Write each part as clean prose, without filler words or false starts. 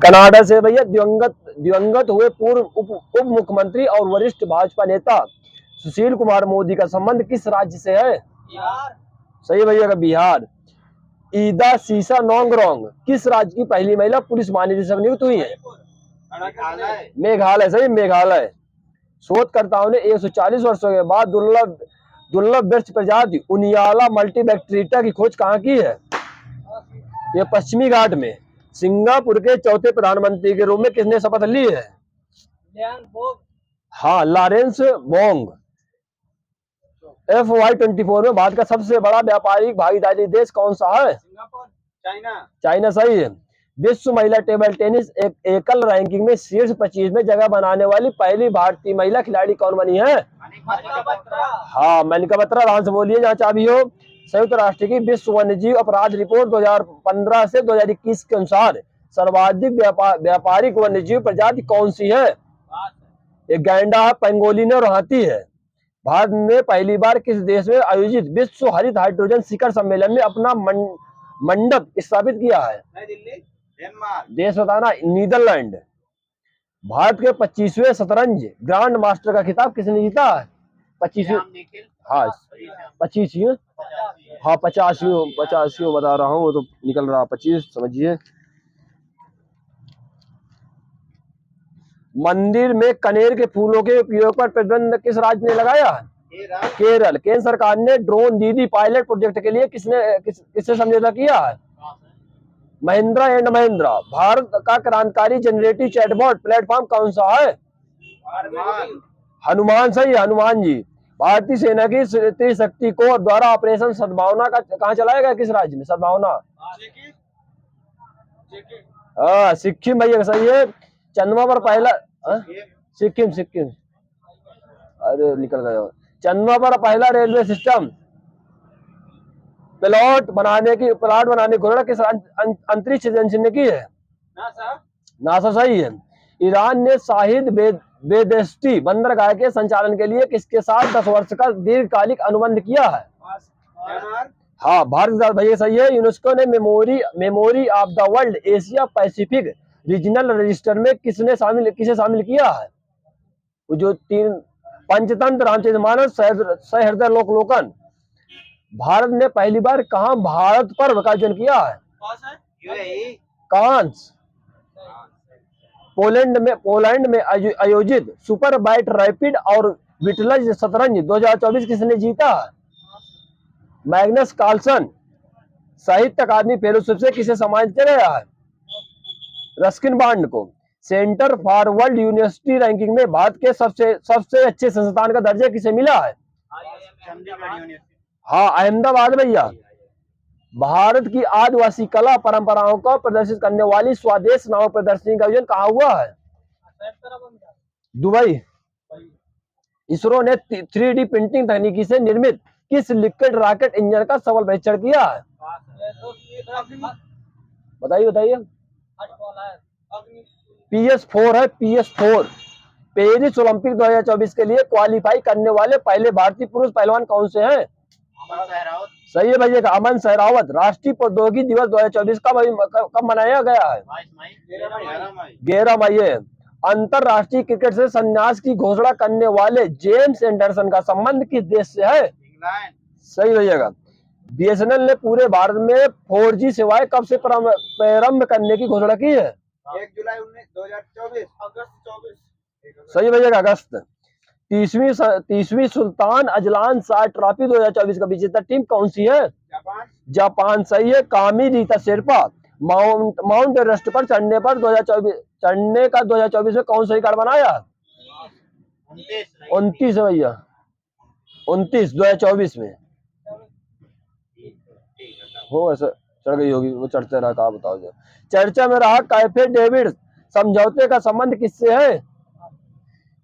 Canada से भैया दिवंगत हुए पूर्व उप मुख्यमंत्री और वरिष्ठ भाजपा नेता सुशील कुमार मोदी का संबंध किस राज्य से है? बिहार। सही है भैया का बिहार। ईदा सीसा नोंगरोंग किस राज्य की पहली महिला पुलिस महानिदेशक नियुक्त हुई है? मेघालय। सही, मेघालय। शोधकर्ताओं ने 140 वर्षों के बाद दुर्लभ वृक्ष प्रजाति उनियाला मल्टीबैक्टीरिया की खोज कहाँ की है? ये पश्चिमी घाट में। सिंगापुर के चौथे प्रधानमंत्री के रूप में किसने शपथ ली है? हाँ, लॉरेंस वोंग। FY24 में भारत का सबसे बड़ा व्यापारिक भागीदारी देश कौन सा है? चाइना। सही है। विश्व महिला टेबल टेनिस एकल रैंकिंग में शीर्ष 25 में जगह बनाने वाली पहली भारतीय महिला खिलाड़ी कौन बनी है? हाँ, मनिका बत्रा। ध्यान से बोलिए जहाँ चाबी हो। संयुक्त राष्ट्र की विश्व वन्यजीव अपराध रिपोर्ट 2015 से 2021 के अनुसार सर्वाधिक व्यापारिक वन्यजीव प्रजाति कौन सी है? एक गैंडा है, पेंगोलिन और हाथी है। भारत ने पहली बार किस देश में आयोजित विश्व हरित हाइड्रोजन शिखर सम्मेलन में अपना मंडप स्थापित किया है? देश बताना। नीदरलैंड। भारत के 25वें शतरंज ग्रांड मास्टर का खिताब किसने जीता है? 25वीं। हाँ, 25वीं। हाँ, 85 बता रहा हूँ, वो तो निकल रहा 25, समझिए। मंदिर में कनेर के फूलों के उपयोग पर प्रतिबंध किस राज्य ने लगाया? केरल। केंद्र सरकार ने ड्रोन दीदी पायलट प्रोजेक्ट के लिए किससे समझौता किया है? महिंद्रा एंड महिंद्रा। भारत का क्रांतिकारी जनरेटिव चैटबॉट प्लेटफॉर्म कौन सा है? हनुमान। सही है, हनुमान जी। भारतीय सेना की त्रिशक्ति कोर द्वारा ऑपरेशन सद्भावना का कहाँ चलाया गया? किस राज्य में? सद्भावना। हाँ, सिक्किम भैया। सही है। चंद्रमा पर पहला सिक्किम। अरे निकल गया। चंद्रमा पर पहला रेलवे सिस्टम प्लॉट बनाने की घोषणा किस अंतरिक्ष एजेंसी ने की है? नासा। सही है। ईरान ने शाहिद बेहेश्ती बंदरगाह के संचालन के लिए किसके साथ 10 वर्ष का दीर्घकालिक अनुबंध किया है? हाँ, भारत के साथ भैया। सही है। यूनेस्को ने memory of the world Asia Pacific regional register में किसे शामिल किया है? जो 3 पंचतंत्र रामचरितमानस सहृदय लोकलोकन। भारत ने पहली बार कहाँ भारत पर्व का आयोजन किया है? कांस। पोलैंड में आयोजित सुपर बाइट रैपिड और विटलज शतरंज 2024 किसने जीता? Magnus Carlsen. Sahitya Akademi fellowship से किसे सम्मानित किया गया है? रस्किन बॉन्ड को। Centre for world university ranking में भारत के सबसे अच्छे संस्थान का दर्जा किसे मिला है? हाँ, अहमदाबाद भैया। भारत की आदिवासी कला परंपराओं को प्रदर्शित करने वाली स्वदेश नामक प्रदर्शनी का आयोजन कहाँ हुआ है? दुबई। इसरो ने 3D प्रिंटिंग तकनीकी से निर्मित किस लिक्विड रॉकेट इंजन का सफल परीक्षण किया है? बताइए। PS4 है, PS4। पेरिस ओलंपिक 2024 के लिए क्वालिफाई करने वाले पहले भारतीय पुरुष पहलवान कौन से हैं? सही है भैया का अमन सहरावत। राष्ट्रीय प्रौद्योगिकी दिवस 2024 कब मनाया गया है? 11 मई है। अंतरराष्ट्रीय क्रिकेट से संन्यास की घोषणा करने वाले जेम्स एंडरसन का संबंध किस देश से है? सही भैया का। BSNL ने पूरे भारत में 4G सेवाएं कब से प्रारंभ करने की घोषणा की है? 1 जुलाई 2024। अगस्त 24। सही भैया का अगस्त। 30वीं सुल्तान अजलान शाह ट्रॉफी 2024 का विजेता टीम कौन सी है? जापान। सही है। कामी रीता शेरपा माउंट एवरेस्ट पर चढ़ने का 2024 में कौन सा रिकॉर्ड बनाया? 29 है भैया। 29 2024 में हो ऐसा चढ़ गई होगी, वो चढ़ते रहा। कहा बताओ। जो चर्चा में रहा कैफे डेविड समझौते का संबंध किससे है?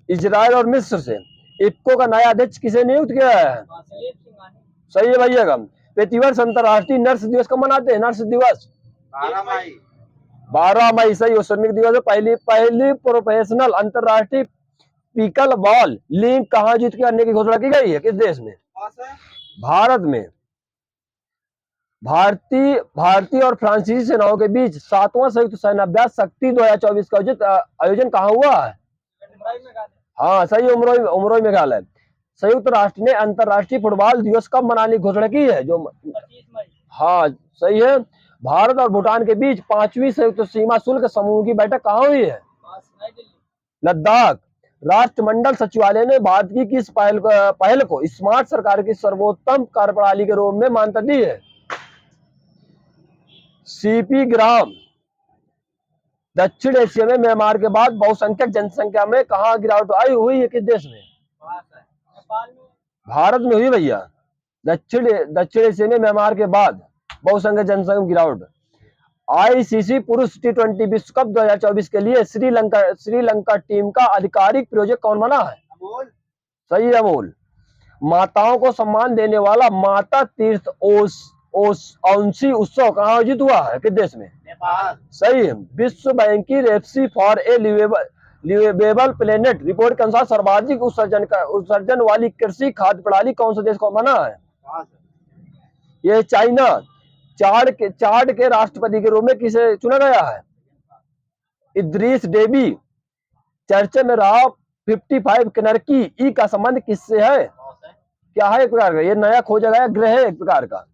इजराइल और मिस्र से। इफ्को का नया अध्यक्ष किसे नियुक्त किया है? सही है भैया का। प्रतिवर्ष अंतरराष्ट्रीय नर्स दिवस कब मनाते हैं? नर्स दिवस 12 मई। सही। श्रमिक दिवस पहली प्रोफेशनल अंतरराष्ट्रीय पिकल बॉल लीग कहाँ जीत करने की घोषणा की गई है? किस देश में? भारत में। भारतीय और फ्रांसीसी सेनाओं के बीच 7वां संयुक्त सैन्याभ्यास शक्ति 2024 का आयोजन कहाँ हुआ है? हाँ सही, उमरोई मेघालय। संयुक्त राष्ट्र ने अंतर्राष्ट्रीय फुटबॉल दिवस कब मनाने की घोषणा की है? जो 25 मई। हाँ सही है। भारत और भूटान के बीच 5वीं संयुक्त सीमा शुल्क समूह की बैठक कहाँ हुई है? लद्दाख। राष्ट्रमंडल सचिवालय ने भारत की किस पहल को स्मार्ट सरकार की सर्वोत्तम कार्यप्रणाली के रूप में मान्यता दी है? सीपी ग्राम। दक्षिण एशिया में म्यांमार के बाद बहुसंख्यक जनसंख्या में कहाँ गिरावट आई हुई है? किस देश में? भारत में हुई भैया। दक्षिण एशिया में म्यांमार के बाद बहुसंख्यक जनसंख्या में गिरावट। आईसीसी पुरुष T20 विश्व कप 2024 के लिए श्रीलंका टीम का आधिकारिक प्रायोजक कौन बना है? अमूल। सही है, अमूल। माताओं को सम्मान देने वाला माता तीर्थ औंसी उत्सव कहाँ आयोजित हुआ है? किस देश में? नेपाल। सही है। विश्व बैंक की रेप्सी for a livable planet report के अनुसार सर्वाधिक उत्सर्जन वाली कृषि खाद्य प्रणाली कौन से देश को बना है? ये चाइना। चाड के राष्ट्रपति के रूप में किसे चुना गया है? इद्रीस डेबी। चर्चा में रहा 55 किन्नरकी ई का संबंध किससे है? क्या है? एक प्रकार का ये नया खोजा गया ग्रह है एक प्रकार का।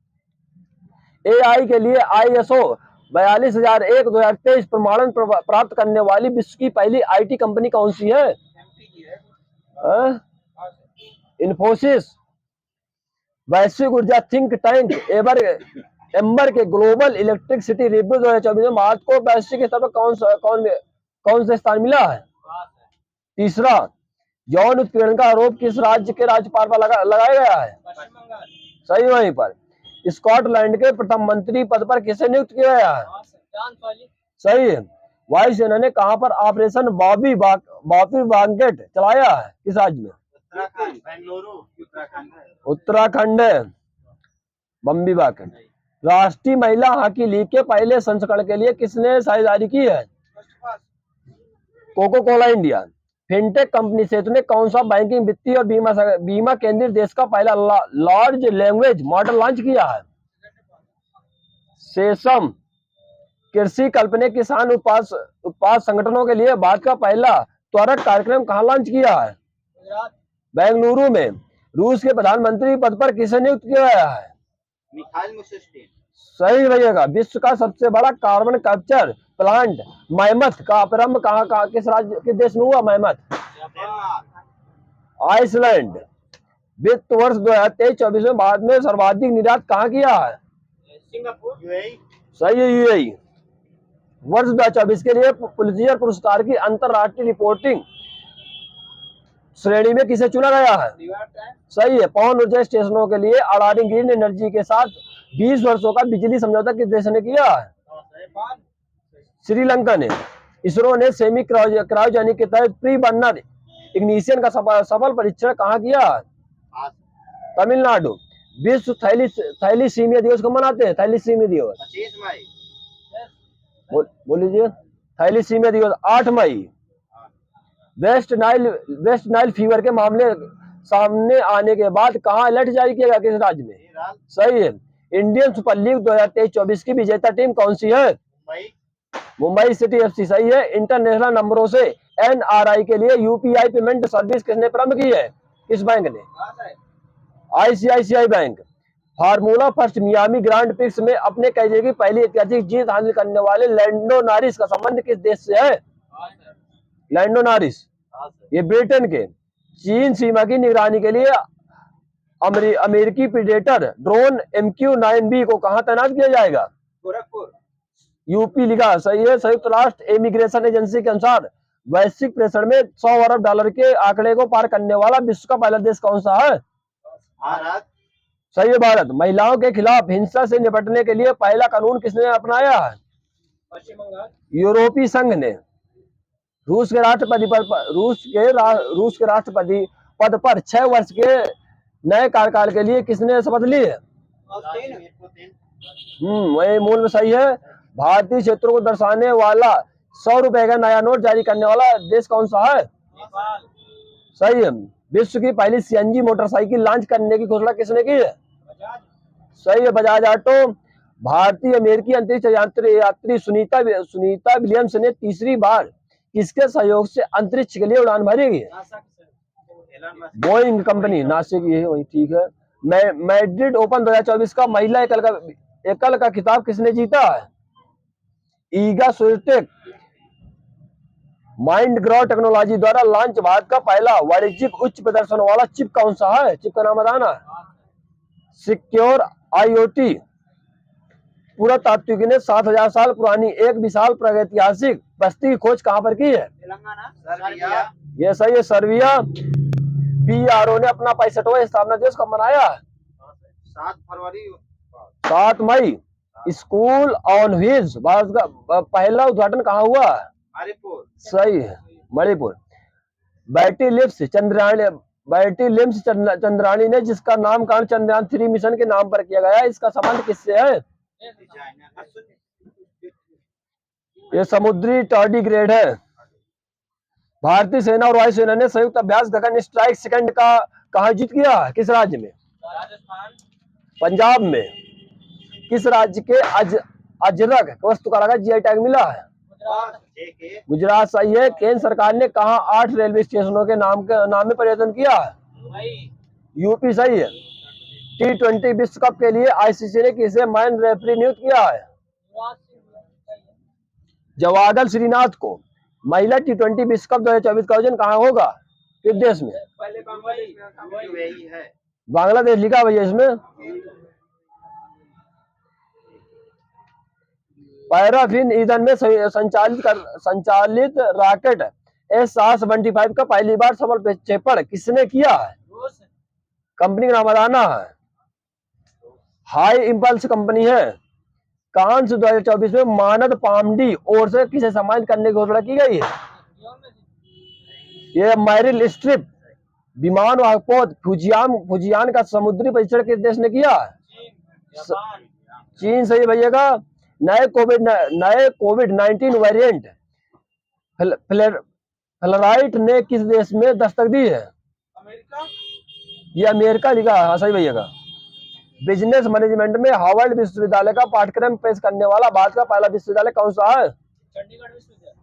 AI के लिए ISO 42001 2023 प्रमाणन प्राप्त करने वाली विश्व की पहली IT कंपनी कौन सी है? इन्फोसिस। वैश्विक ऊर्जा थिंक टैंक एम्बर के ग्लोबल इलेक्ट्रिसिटी रिव्यू 2024 में भारत को वैश्विक स्तर पर कौन से स्थान मिला है? तीसरा। यौन उत्पीड़न का आरोप किस राज्य के राज्यपाल पर लगाया गया है? सही, वहीं पर। स्कॉटलैंड के प्रथम मंत्री पद पर किसे नियुक्त किया गया है? सही है। वायुसेना ने कहां पर ऑपरेशन बॉबी बास्केट चलाया है? किस राज्य में? उत्तराखंड, बेंगलुरु, उत्तराखंड है बम्बी बास्केट। राष्ट्रीय महिला हॉकी लीग के पहले संस्करण के लिए किसने साझेदारी की है? Coca Cola India. Fintech company Setu ने कौन सा बैंकिंग, वित्तीय और बीमा केंद्रित देश का पहला लार्ज लैंग्वेज मॉडल लॉन्च किया है? सेसम। कृषि कल्प ने किसान उत्पाद संगठनों के लिए भारत का पहला त्वरक कार्यक्रम कहाँ लॉन्च किया है? बेंगलुरु में। रूस के प्रधानमंत्री पद पर किसे नियुक्त किया गया है? मिखाइल मुशिस्टिन। सही भैया। विश्व का सबसे बड़ा कार्बन कैप्चर प्लांट मैमथ का प्रारंभ किस राज्य, किस देश में हुआ? Mammoth, Iceland. वित्त वर्ष 2023-24 में भारत में सर्वाधिक निर्यात कहाँ किया है? Singapore, UAE. सही है, यूएई। वर्ष 2024 के लिए पुलित्जर पुरस्कार की अंतरराष्ट्रीय रिपोर्टिंग श्रेणी में किसे चुना गया है? सही है। पवन ऊर्जा स्टेशनों के लिए अडानी ग्रीन एनर्जी के साथ 20 वर्षों का बिजली समझौता किस देश ने किया है? श्रीलंका ने। इसरो ने सेमी क्रायोजेनिक के तहत प्री बर्नर इग्निशन का सफल परीक्षण कहाँ किया है? तमिलनाडु। विश्व थैलीसीमिया दिवस को मनाते हैं? थैलीसीमिया दिवस 25 मई। बोल लीजिए। थैलीसीमिया दिवस 8 मई। वेस्ट नाइल फीवर के मामले सामने आने के बाद कहाँ अलर्ट जारी किया गया? किस राज्य में? सही है। इंडियन सुपर लीग 2023-24 की विजेता टीम कौन सी है? Mumbai city FC। सही है। इंटरनेशनल नंबरों से NRI के लिए UPI पेमेंट सर्विस किसने प्रारंभ की है? किस बैंक ने? ICICI bank. Formula first Miami grand prix में अपने कैरियर की पहली ऐतिहासिक जीत हासिल करने वाले लैंडो नॉरिस का संबंध किस देश से है? लैंडो नॉरिस ये ब्रिटेन के। चीन सीमा की निगरानी के लिए अमेरिकी प्रीडेटर ड्रोन MQ-9B को कहां तैनात किया जाएगा? गोरखपुर, यूपी लिखा। सही है। संयुक्त राष्ट्र इमिग्रेशन एजेंसी के अनुसार वैश्विक प्रेषण में $100 अरब के आंकड़े को पार करने वाला विश्व का पहला देश कौन सा है? भारत। सही है, भारत। महिलाओं के खिलाफ हिंसा से निपटने के लिए पहला कानून किसने अपनाया है? पश्चिम बंगाल। यूरोपीय संघ ने। रूस के राष्ट्रपति पद पर 6 वर्ष के नए कार्यकाल के लिए किसने शपथ ली है? वही मूल में सही है। भारतीय क्षेत्रों को दर्शाने वाला 100 रुपए का नया नोट जारी करने वाला देश कौन सा है? सही है। विश्व की पहली CNG मोटरसाइकिल लॉन्च करने की घोषणा किसने की है? सही है, बजाज ऑटो। भारतीय अमेरिकी अंतरिक्ष यात्री सुनीता विलियम्स ने तीसरी बार किसके सहयोग से अंतरिक्ष के लिए उड़ान भरी? बोइंग कंपनी, नासा की है वही, ठीक है। मैड्रिड ओपन 2024 का महिला एकल का खिताब किसने जीता? ईगा स्विटेक। माइंड ग्रो टेक्नोलॉजी द्वारा लॉन्च भारत का पहला वाणिज्यिक उच्च प्रदर्शन वाला चिप कौन सा है? चिप का नाम बताना। Secure IoT. पुरातात्विक ने 7000 साल पुरानी एक विशाल प्रागैतिहासिक बस्ती की खोज कहां पर की है? तेलंगाना। ये सही है, सर्बिया। PRO ने अपना 65वां स्थापना दिवस कब मनाया? 7 फरवरी। 7 मई। स्कूल ऑन व्हील्स भारत का पहला उद्घाटन कहाँ हुआ? हरिपुर। सही है, मणिपुर। बैटी लिम्स चंद्राणी ने जिसका नामकरण चंद्रयान 3 मिशन के नाम पर किया गया, इसका संबंध किससे है? ये समुद्री टार्डिग्रेड है। भारतीय सेना और वायुसेना ने संयुक्त अभ्यास गगन स्ट्राइक सेकंड का कहा जीत किया? किस राज्य में? राजस्थान। पंजाब में। किस राज्य के अजरक वस्तुकला का GI टैग मिला है? गुजरात सही है। केंद्र सरकार ने कहा 8 रेलवे स्टेशनों के नाम में परिवर्तन किया? यूपी सही है। T20 विश्व कप के लिए ICC ने किसे मैन रेफरी नियुक्त किया है? जवागल श्रीनाथ को। महिला T20 विश्व कप 2024 का आयोजन कहाँ होगा? किस देश में? बांग्लादेश लिखा भैया इसमें। पैराफिन ईंधन में संचालित रॉकेट S-75 का पहली बार सफल प्रक्षेपण किसने किया है? कंपनी का नाम बताना है। हाई इंपल्स कंपनी है। कांस 2024 में मानद पामडी और से किसे सम्मानित करने की घोषणा की गई है? ये मैरिल स्ट्रिप। विमान वाहक पौध फुजियान का समुद्री परीक्षण किस देश ने किया? चीन सही भैया। नए कोविड-19 वेरिएंट फ्लराइट ने किस देश में दस्तक दी है? अमेरिका। ये अमेरिका लिखा है, सही भैया का। बिजनेस मैनेजमेंट में हार्वर्ड विश्वविद्यालय का पाठ्यक्रम पेश करने वाला भारत का पहला विश्वविद्यालय कौन सा है? चंडीगढ़ विश्वविद्यालय।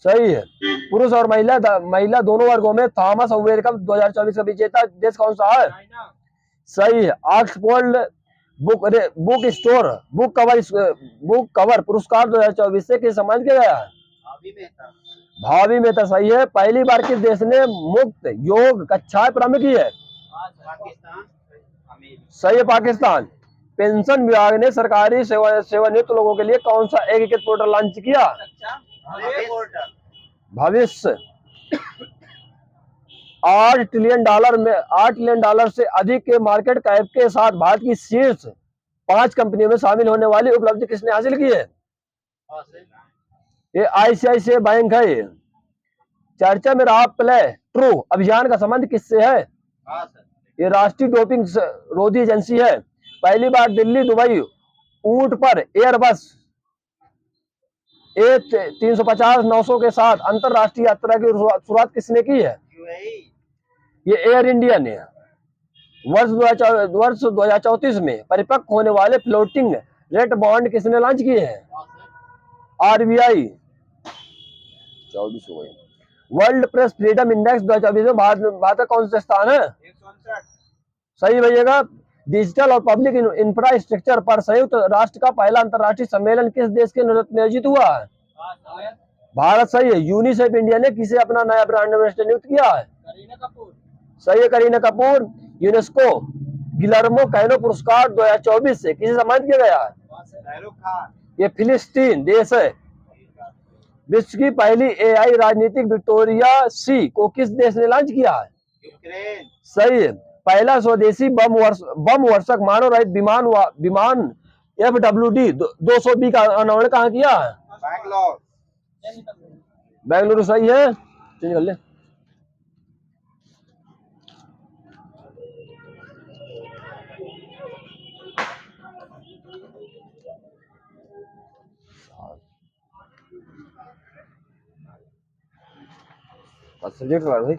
सही है। पुरुष और महिला दोनों वर्गों में थॉमस अवेयर कप 2024 का विजेता देश कौन सा है? सही है। ऑक्सफोर्ड बुक कवर पुरस्कार 2024 से किस सम्मानित किया गया? भावी मेहता सही है। पहली बार किस देश ने मुक्त योग कक्षाएं प्रारंभ की है? सही है, पाकिस्तान। पेंशन विभाग ने सरकारी सेवानिवृत्त लोगों के लिए कौन सा एकीकृत पोर्टल लॉन्च किया? भविष्य। $8 ट्रिलियन से अधिक के मार्केट कैप के साथ भारत की शीर्ष 5 कंपनियों में शामिल होने वाली उपलब्धि किसने हासिल की है? ये ICICI बैंक है। चर्चा में रहा प्ले ट्रू अभियान का संबंध किससे है? ये राष्ट्रीय डोपिंग रोधी एजेंसी है। पहली बार दिल्ली दुबई ऊंट पर एयरबस A350-900 के साथ अंतरराष्ट्रीय यात्रा की शुरुआत किसने की है? ये एयर इंडिया ने। वर्ष 2034 में परिपक्व होने वाले फ्लोटिंग रेट बॉन्ड किसने लॉन्च किए हैं? RBI। 24 हो गए। वर्ल्ड प्रेस फ्रीडम इंडेक्स 2024 में भारत का कौन सा स्थान है? 159। सही भैया। डिजिटल और पब्लिक इंफ्रास्ट्रक्चर पर संयुक्त राष्ट्र का पहला अंतर्राष्ट्रीय सम्मेलन किस देश के नेतृत्व में आयोजित हुआ है? भारत सही है। यूनिसेफ इंडिया ने किसे अपना नया ब्रांड एम्बेसडर नियुक्त किया है? करीना कपूर। सही है, Kareena Kapoor. UNESCO Guillermo canoe पुरस्कार 2024 से किसे सम्मानित किया गया है? शाहरुख खान। ये फिलिस्तीन देश है। विश्व की पहली AI राजनीतिक विक्टोरिया सी को किस देश ने लॉन्च किया है? यूक्रेन। सही है। पहला स्वदेशी बम वर्षक मानव रहित विमान FWD 200B का अनावरण कहाँ किया है? बेंगलुरु सही है। चेंज कर ले। सब्जेक्ट भाई,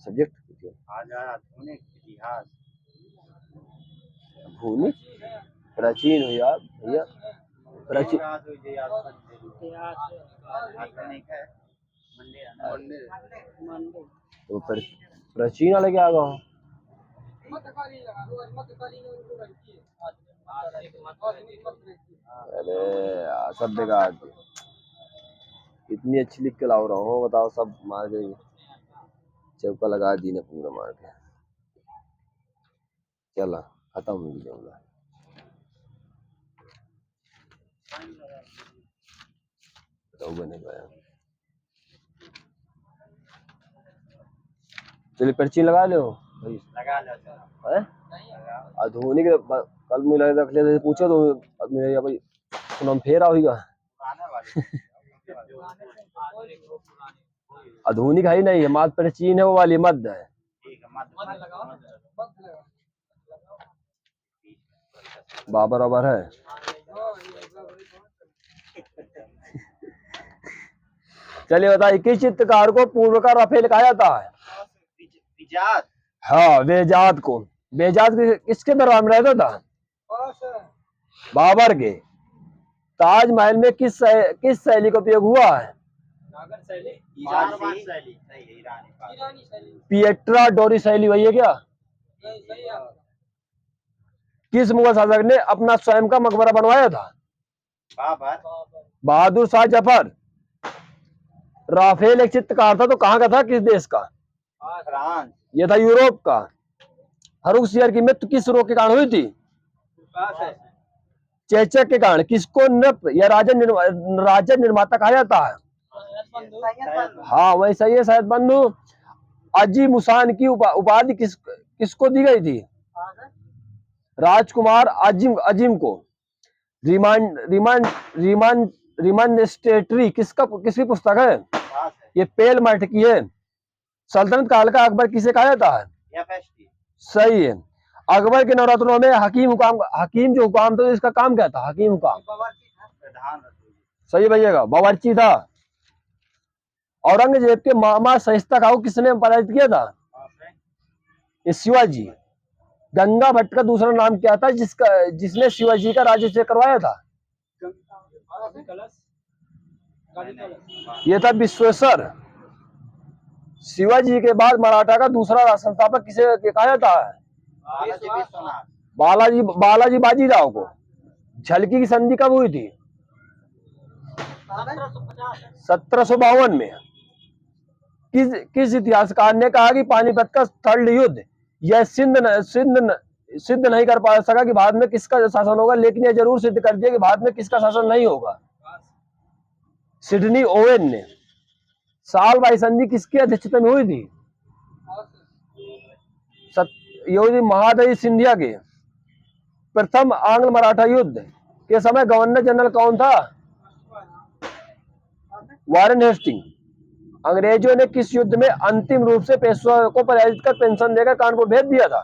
सब्जेक्ट आधुनिक इतिहास। भूमि प्राचीन हो यार भैया, प्राचीन तो प्राचीन वाले क्या गो। अरे यार सब बेकार थी। इतनी अच्छी लिख के लाओ रहा हूँ, बताओ सब मार गई, चौका लगा दी ने पूरा मार के। चला खत्म हो गया, तो बने गया। चलिए पर्ची लगा लो भाई, लगा लो है आधुनिक कल मुझे रख ले पूछो तो मेरे भाई सुनो फेर आओगा। आधुनिक है ही नहीं है, मात प्राचीन है वो वाली मध्य है। बराबर है। चलिए बताइए किस चित्रकार को पूर्व का रफेल कहा जाता है। बेजात। हाँ बेजात को। बेजात किसके दरबार में रहता था। बाबर के। ताजमहल में किस शैली का उपयोग हुआ है। पिएट्रा डोरी शैली वही है क्या। किस मुगल शासक ने अपना स्वयं का मकबरा बनवाया था। बहादुर शाह जफर। राफेल एक चित्रकार था तो कहाँ का था, किस देश का। ये था यूरोप का। हरुखसियर की मृत्यु किस रोग के कारण हुई थी। चेचक के कारण। किसको नृप या राजा निर्माता कहा जाता है। हाँ वही सही है शायद बंधु। अजीम मुसान की उपाधि किसको दी गई थी। राजकुमार अजीम को। रिमान स्टेटरी किसकी पुस्तक है। ये पेल मठ की है। सल्तनत काल का अकबर किसे कहा जाता है। सही है। अकबर के नवरत्नों में हकीम जो हुकाम था इसका काम क्या था। हकीम हुकाम सही भैया, बावर्ची था। औरंगजेब के मामा शाइस्ता खां को किसने पराजित किया था। ये शिवाजी। गंगा भट्ट का दूसरा नाम क्या था जिसने शिवाजी का राज्य करवाया था। ये था विश्वेश्वर। शिवाजी के बाद मराठा का दूसरा संस्थापक किसे कहा जाता है। बालाजी बाजीराव को। झलकी की संधि कब हुई थी। 1752 में। किस इतिहासकार ने कहा कि पानीपत का थर्ड युद्ध यह सिद्ध नहीं कर पा सका कि भारत में किसका शासन होगा, लेकिन यह जरूर सिद्ध कर दिया कि भारत में किसका शासन नहीं होगा। सिडनी ओवेन ने। सालबाई संधि किसकी अध्यक्षता में हुई थी। योगी महादजी सिंधिया के। प्रथम आंग्ल मराठा युद्ध के समय गवर्नर जनरल कौन था। Warren Hasting. अंग्रेजों ने किस युद्ध में अंतिम रूप से पेशवा को पराजित कर पेंशन देकर कानपुर भेज दिया था।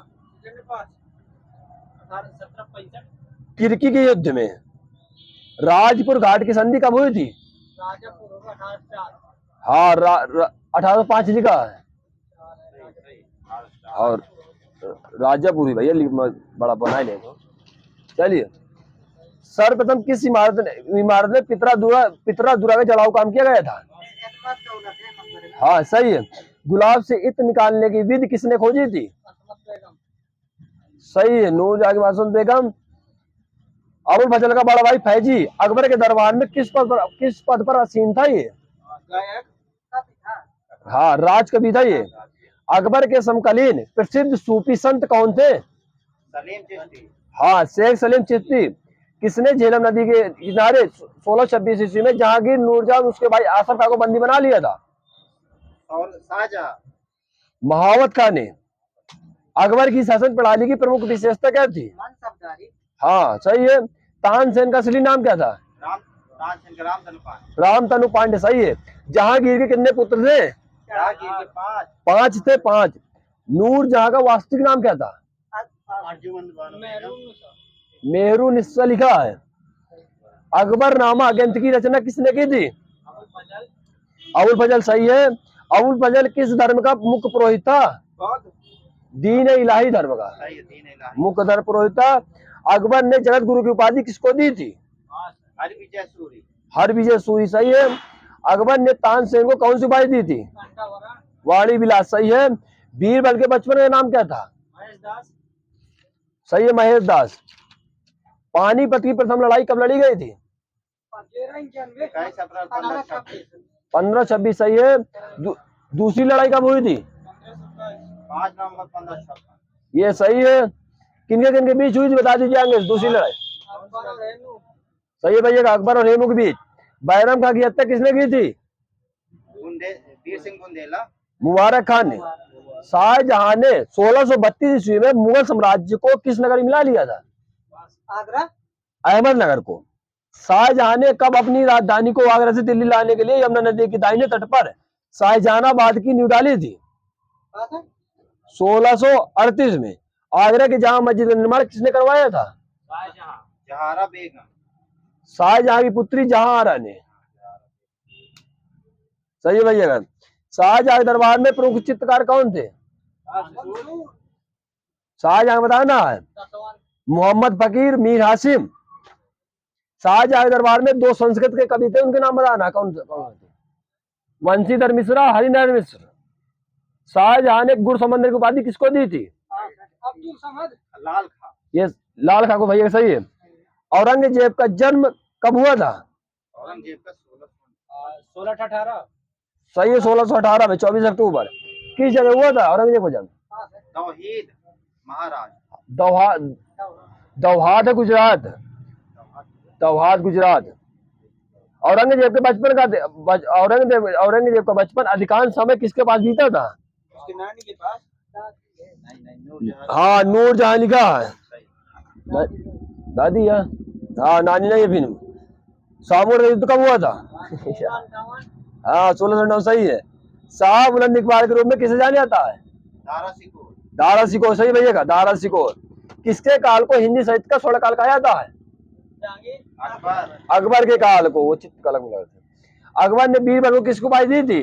किरकी के युद्ध में। राजपुर घाट की संधि कब हुई थी। हाँ 1805 लिखा है। और राजापुरी भैया बड़ा बना ले तो। चलिए सर्वप्रथम किस इमारत में पितरा का जलाओ काम किया गया था। हाँ सही है। गुलाब से इत्र निकालने की विधि किसने खोजी थी। सही है नूर जहां मासूम बेगम। अबुल फजल का बड़ा भाई फैजी अकबर के दरबार में किस पद पर आसीन था ये। हाँ राज कवि था ये। अकबर के समकालीन प्रसिद्ध सूफी संत कौन थे। हाँ शेख सलीम चिश्ती। किसने झेलम नदी के किनारे 1626 ईस्वी में जहांगीर नूरजहां उसके भाई आसफ खां को बंदी बना लिया था। महावत खां ने। अकबर की शासन प्रणाली की प्रमुख विशेषता क्या थी। हाँ सही है। तानसेन का असली नाम क्या था। राम तनु पांडे सही है। जहांगीर के कितने पुत्र थे। 5 थे 5। नूरजहां का वास्तविक नाम क्या था। मेहरू निस्सा लिखा है। अकबरनामा ग्रंथ की रचना किसने की थी। अबुल फजल सही है। अबुल फजल किस धर्म का मुख्य पुरोहित था। दीन इलाही धर्म का सही है, दीन इलाही। मुख्य धर्म पुरोहित। अकबर ने जगत गुरु की उपाधि किसको दी थी? हरविजय सूरी। हरविजय सूरी सही है। अकबर ने तानसेन को कौन सी उपाधि दी थी? वाणी विलास सही है। बीरबल के बचपन का नाम क्या था? सही है, महेश दास। पानीपत की प्रथम लड़ाई कब लड़ी गई थी? 21 अप्रैल 1526। 1526 सही है। दूसरी लड़ाई कब हुई थी? 5 नवंबर 1556। ये सही है। किनके बीच हुई थी बता दीजिए आगे दूसरी लड़ाई। सही है भैया, अकबर और हेमू के बीच। बैरम खां की हत्या किसने की थी? वीर सिंह बुंदेला। मुबारक खान ने। शाहजहां ने 1632 ईस्वी में मुगल साम्राज्य को किस नगर में मिला लिया था? आगरा। अहमदनगर को। शाहजहां ने कब अपनी राजधानी को आगरा से दिल्ली लाने के लिए यमुना नदी के दाहिने तट पर शाहजहानाबाद की नींव डाली थी? 1638 में। आगरा की जामा मस्जिद का निर्माण किसने करवाया था? जहारा बेगम। शाहजहां की पुत्री जहांआरा ने। सही है भैया। शाहजहां के दरबार में प्रमुख चित्रकार कौन थे? शाहजहां बताना है। मोहम्मद फकीर, मीर हासिम। शाहजहां के दरबार में 2 संस्कृत के कवि थे, उनके नाम बताना कौन थे? वंशीधर मिश्रा, हरिनारायण मिश्र। शाहजहां ने गुरु समंदर की उपाधि किसको दी थी? अब्दुल समद। लाल खां। ये लाल खां को भैया सही है। औरंगजेब का जन्म कब हुआ था? औरंगजेब का 1618। सही है, 1618 में 24 अक्टूबर। किस जगह हुआ था औरंगजेब का जन्म? तौहीद महाराज। दौहाद है गुजरात। दौहाद गुजरात। औरंगजेब के बचपन का औरंगजेब का बचपन अधिकांश समय किसके पास बीता था? उसकी नानी के पास। नहीं, हाँ, नूरजहां लिखा है। दादी है। हाँ, नानी नहीं है। फिर सामूर युद्ध कब हुआ था? हाँ, 1609 सही है। शाह बुलंद इकबाल के रूप में किसे जाना जाता है? दारा सिकोर। दारा सिकोर सही भैया का, दारा सिकोर। किसके काल को हिंदी साहित्य का स्वर्ण काल कहा जाता है? अकबर। अकबर के काल को। वो चित्रकला में थे। अकबर ने बीरबल को किसकी उपाधि दी थी?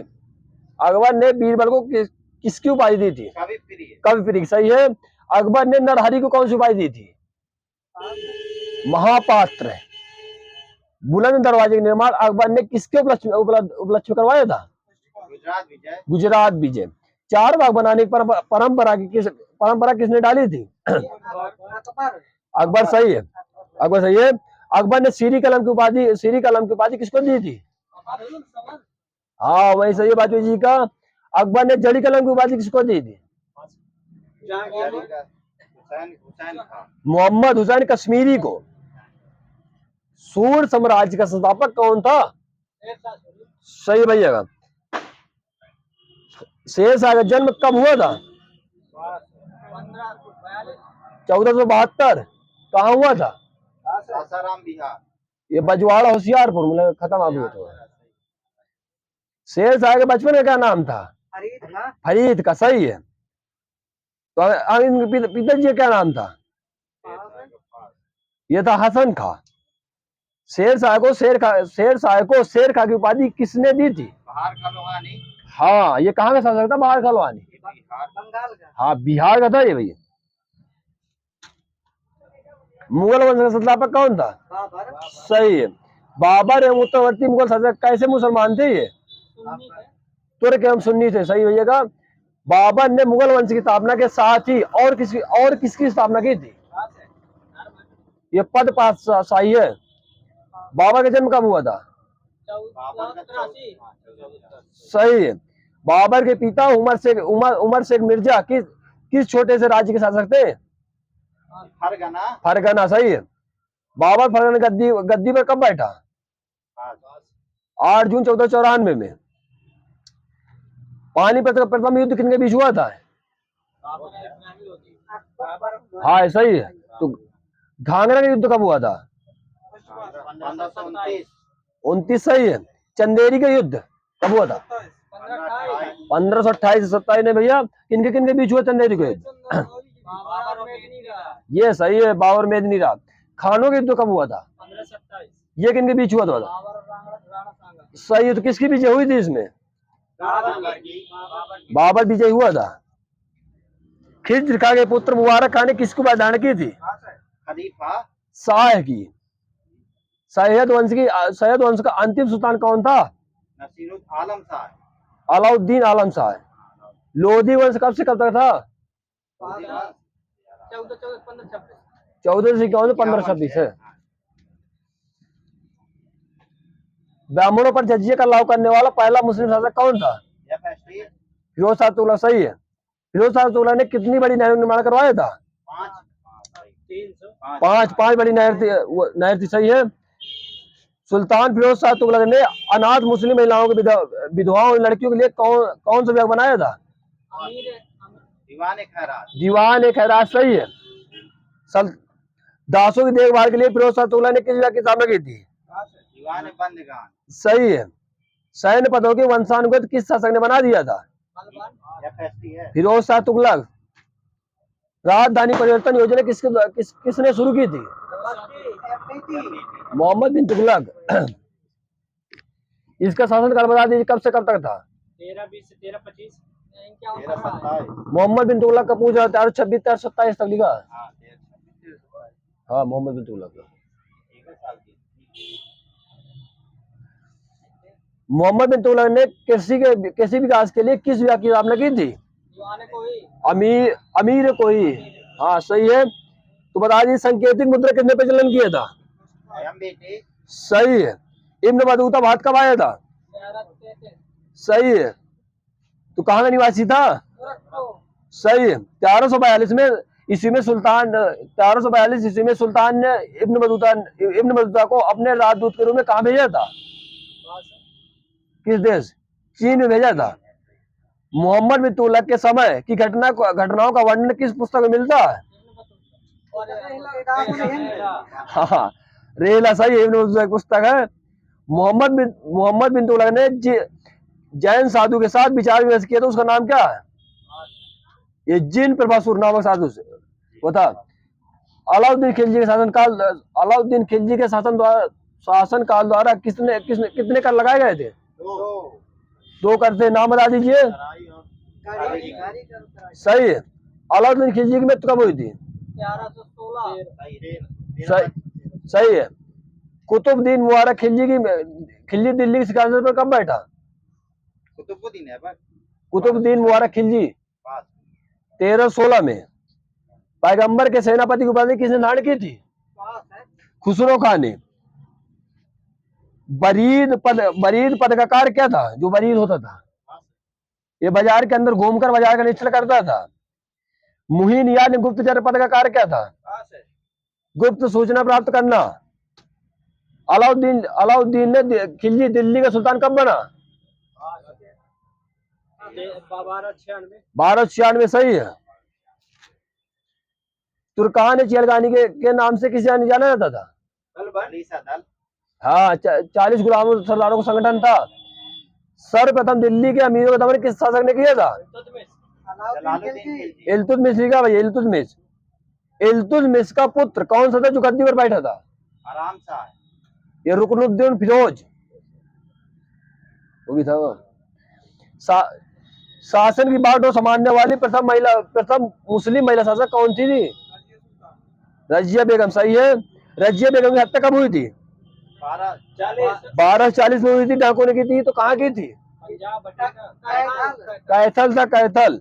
अकबर ने बीरबल को किसकी उपाधि दी थी? कवि प्रिय। कवि प्रिय सही है। अकबर ने नरहरि को कौन सी उपाधि दी थी? महापात्र। बुलंद दरवाजे का निर्माण अकबर ने किसके उपलक्ष्य में करवाया था? गुजरात विजय। गुजरात विजय। 4 बाग बनाने की परंपरा किसने डाली थी? अकबर सही है। अकबर सही है। अकबर ने सीरी कलम की उपाधि किसको दी थी? हाँ, वही सही है बाजू जी का। अकबर ने जड़ी कलम की उपाधि किसको दी थी? हुसैन खान। मोहम्मद हुसैन कश्मीरी को। सूर साम्राज्य का संस्थापक कौन था? सही भैया का। शेरशाह का जन्म कब हुआ था? 1472। कहाँ हुआ था? सासाराम बिहार। ये बजवाड़ा होशियारपुर में खत्म आ गया था। शेरशाह के बचपन में क्या नाम था? फरीद का सही है। तो इनके पिताजी का क्या नाम था? ये था हसन खां। शेरशाह को शेर खां की उपाधि किसने दी थी? बाहर का लोहानी। हाँ, ये कहाँ का शासक था? बाहर खलवानी। बंगाल का। हाँ, बिहार का था ये भैया। मुगल वंश का संस्थापक कौन था? सही है। बाबर एवं उत्तरवर्ती मुगल शासक कैसे मुसलमान थे? ये तुर्क एवं सुन्नी थे। सही भैया का। बाबर ने मुगल वंश की स्थापना के साथ ही और किसकी स्थापना की थी? ये पद पातशाही है। बाबर का जन्म कब हुआ था? सही है। बाबर के पिता उमर शेख मिर्जा किस छोटे से राज्य के शासक थे? फरगना सही है। बाबर फरगना गद्दी पर कब बैठा? 8 जून 1494 में। पानीपत का प्रथम युद्ध किनके बीच हुआ था? हाँ, सही है। तो घाघरा का युद्ध कब हुआ था? 1929 सही है। चंदेरी का युद्ध कब हुआ था? 1528 से 27 में भैया। किनके बीच हुआ चंदेरी का युद्ध? ये सही है, बाबर मेदिनी राव। खानों का युद्ध कब हुआ था? ये किनके बीच हुआ था? सही है। तो किसकी विजय हुई थी इसमें? बाबर विजय हुआ था। खिज्र खां के पुत्र मुबारक खां ने किसको बधान की थी? खलीफा शाह की। सैयद वंश का अंतिम सुल्तान कौन था? नसीरुल आलम शाह। अलाउद्दीन आलम शाह। लोधी वंश कब से कब तक था? 14 से 1526 है। ब्राह्मणों पर जजिया का लागू करने वाला पहला मुस्लिम शासक कौन था? फिरोज शाह तुगलक। सही है। फिरोज शाह तुगलक ने कितनी बड़ी नहर निर्माण करवाया था? 5 बड़ी नहर थी। सही है। सुल्तान फिरोज शाह तुगलक ने अनाथ मुस्लिम महिलाओं के विधवाओं और लड़कियों के लिए कौन सा विभाग बनाया था? दीवान एक खैरात। सही है। दासों की देखभाल के लिए फिरोज शाह तुगलक ने किस विभाग की स्थापना की थी? दीवान बंदगान। सही है। सैन्य पदों के वंशानुगत किस शासक ने बना दिया था? फिरोज शाह तुगलक। राजधानी परिवर्तन योजना किसने शुरू की थी? मोहम्मद बिन तुगलक। इसका शासनकाल बता दीजिए, कब से कब तक था? 1320 से 1325। मोहम्मद बिन तुगलक का पूजा 1326 1327 तक लिखा। हाँ, मोहम्मद बिन तुगलक। मोहम्मद बिन तुगलक ने कृषि विकास के लिए किस विभाग की स्थापना की थी? अमीर कोई। हाँ, सही है। तो बता दीजिए, संकेतिक मुद्रा कितने प्रचलन किया था? सही है। इब्न बतूता भारत कब आया था? सही है। तो कहाँ का निवासी था? सही है। 1342 ईस्वी में सुल्तान ने इब्न बतूता को अपने राजदूत के रूप में कहाँ भेजा था? किस देश? चीन में भेजा था। मोहम्मद बिन तुगलक के समय की घटनाओं का वर्णन किस पुस्तक में मिलता है? हाँ, रेला। सही है। इब्न बतूता की पुस्तक है। मोहम्मद बिन तुगलक ने जैन साधु के साथ विचार विमर्श किया, तो उसका नाम क्या है? ये जिन प्रभासुर नामक साधु से वो था। अलाउद्दीन खिलजी के शासन काल द्वारा कितने कर लगाए गए थे? 2 कर थे। नाम बता दीजिए। सही है। अलाउद्दीन खिलजी की मृत्यु कब हुई थी? 1116। सही है। कुतुबुद्दीन मुबारक खिलजी दिल्ली के सिकंदर पर कब बैठा? कुतुबुद्दीन मुबारक खिलजी 1316 में। पैगंबर के सेनापति की उपाधि किसने धारण की थी? खुसरो खान ने। बरीद पद का कार्य क्या था? जो बरीद होता था, ये बाजार के अंदर घूमकर बाजार का निरीक्षण करता था। मुहीन यानी गुप्तचर पद का कार्य क्या था? गुप्त सूचना प्राप्त करना। अलाउद्दीन ने खिलजी दिल्ली का सुल्तान कब बना? 1296। सही है। तुर्कान चियलगानी के नाम से किसे जाना जाता था? हाँ, 40 गुलाम सरदारों का संगठन था। सर्वप्रथम दिल्ली के अमीरों का दमन किस शासक ने किया था? इल्तुतमिश का भैया, इल्तुतमिश का पुत्र कौन सा था जो गद्दी पर बैठा था? ये रुकनुद्दीन फिरोज वो भी था। शासन की बागडोर संभालने वाली प्रथम मुस्लिम महिला शासक कौन थी? रजिया बेगम। सही है। रजिया बेगम की हत्या कब हुई थी? 1240 में हुई थी। डाकुओं ने की थी, तो कहाँ की थी? कैथल था, कैथल।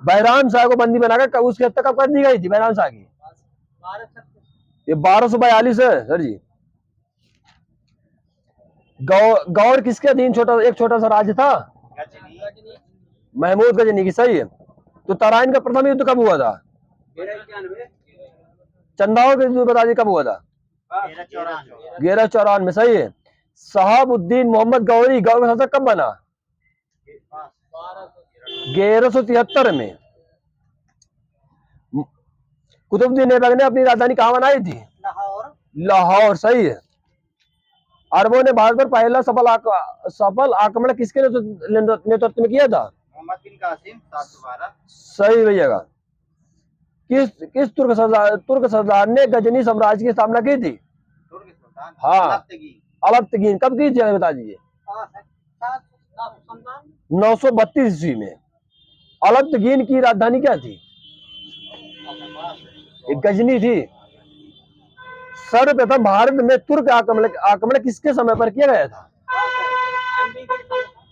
बैराम शाह को बंदी बनाकर उसकी हत्या कब कर दी गई थी? बैराम शाह की ये 1242 है सर जी। गौड़ किसके अधीन एक छोटा सा राज्य था? महमूद गजनी की। सही है। तो तराइन का प्रथम युद्ध कब हुआ था? चंदाओं के युद्ध बता दीजिए कब हुआ था? 1194 में। सही है। शहाबुद्दीन मोहम्मद गौरी गौड़ का शासक कब बना? 1173 में। कुतुबुद्दीन ऐबक ने अपनी राजधानी कहाँ बनाई थी? लाहौर। सही है। अरबों ने भारत पर पहला सफल आक्रमण किसके नेतृत्व में किया था? मोहम्मद बिन कासिम 712। सही भैया। किस तुर्क सरदार ने गजनी साम्राज्य की स्थापना की थी? हाँ, अलतगीन। कब की थी बता दीजिए? 932 ईस्वी में। अलतगीन की राजधानी क्या थी? एक गजनी थी। सर्वप्रथम भारत में तुर्क आक्रमण किसके समय पर किया गया था?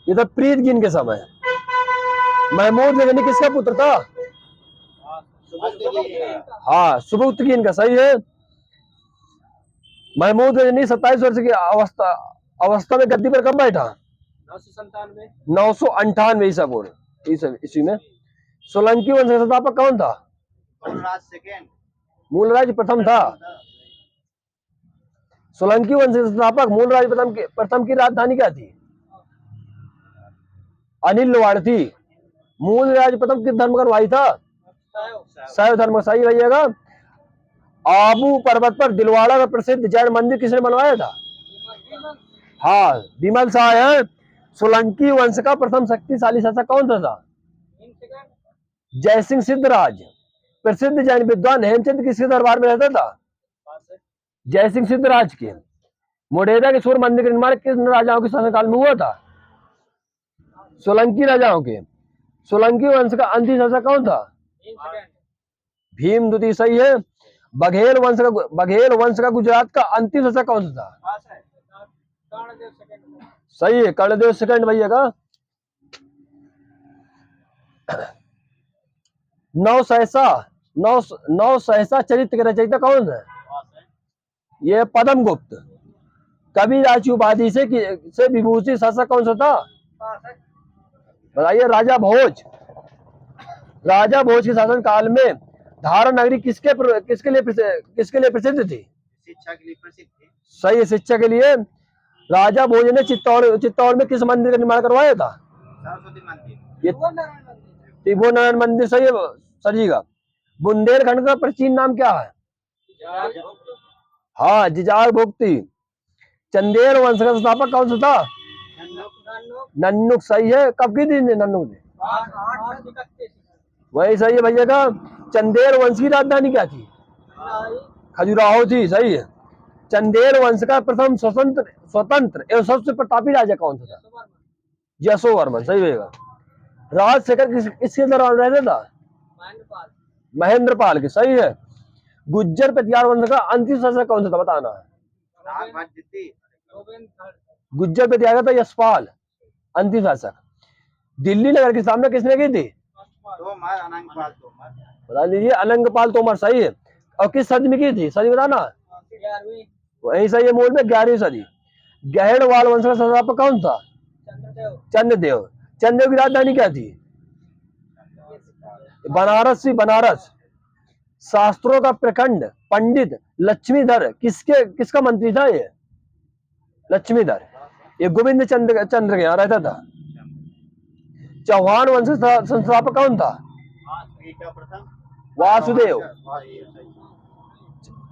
ये तो प्रीतगिन के समय। महमूद गजनी किसका पुत्र था? हाँ, सुबुक्तगिन का, सही है। महमूद गजनी 27 वर्ष की अवस्था में गद्दी पर कब बैठा? 998 ईसा पूर्व ईस्वी में। सोलंकी वंश का संस्थापक कौन था? मूलराज प्रथम था। सोलंकी वंश के संस्थापक मूलराज प्रथम की राजधानी क्या थी? अनिलवाड़ थी। मूलराज प्रथम किस धर्म का अनुयायी था? शैव धर्म, सही रहिएगा। आबू पर्वत पर दिलवाड़ा का प्रसिद्ध जैन मंदिर किसने बनवाया था? हाँ, विमल शाह है। सोलंकी वंश का प्रथम शक्तिशाली शासक कौन था? जयसिंह सिद्धराज। प्रसिद्ध जैन विद्वान हेमचंद किसके दरबार में रहता था? जयसिंह सिद्धराज के। मोढेरा के सूर्य मंदिर का निर्माण किस राजाओं के शासनकाल में हुआ था? सोलंकी राजाओं के। सोलंकी वंश का अंतिम शासक कौन था? भीम द्वितीय, सही है। बघेल वंश का गुजरात का अंतिम शासक कौन सा था? सही है, कर्णदेव सेकंड भैया का। नौ सहसा चरित्र के रचयिता कौन है? ये पद्मगुप्त। कविराज की उपाधि से विभूषित शासक कौन सा था? बताइए। राजा भोज। राजा भोज के शासन काल में धारा नगरी किसके लिए प्रसिद्ध थी? शिक्षा के लिए प्रसिद्ध थी। सही है, शिक्षा के लिए। राजा भोज ने चित्तौड़ में किस मंदिर का निर्माण करवाया था? सरस्वती मंदिर। त्रिभुवन नारायण मंदिर, सही है सर जी का। बुंदेलखंड का प्राचीन नाम क्या है? हाँ, जिजाग भुक्ति। चंदेल वंश का संस्थापक कौन सा था? नन्नुक, सही है। कब की थी नन्नुक ने? वही सही है भैया का। चंदेल वंश की राजधानी क्या थी? खजुराहो थी, सही है। चंदेल वंश का प्रथम स्वतंत्र एवं सबसे प्रतापी राजा कौन सा था? यशोवर्मन, सही रहेगा। राजशेखर किसके दौरान रहता था? महेंद्रपाल के, सही है। गुज्जर प्रतिहार वंश का अंतिम शासक कौन सा था? बताना है। गुज्जर प्रतिहार का था यशपाल, अंतिम शासक। दिल्ली नगर की स्थापना किसने की थी? बता लीजिए। अनंगपाल तोमर, सही है। और किस सदी में की थी? सदी बताना। वही सही है, मूल में 11वीं सदी। गहड़वाल वंश का संस्थापक कौन था? चंद्रदेव। चंद्रदेव की राजधानी क्या थी? बनारस। शास्त्रों का प्रखंड पंडित लक्ष्मीधर किसका मंत्री था? ये लक्ष्मीधर, ये गोविंद चंद्र के यहाँ रहता था। चौहान वंश का संस्थापक कौन था? वासुदेव।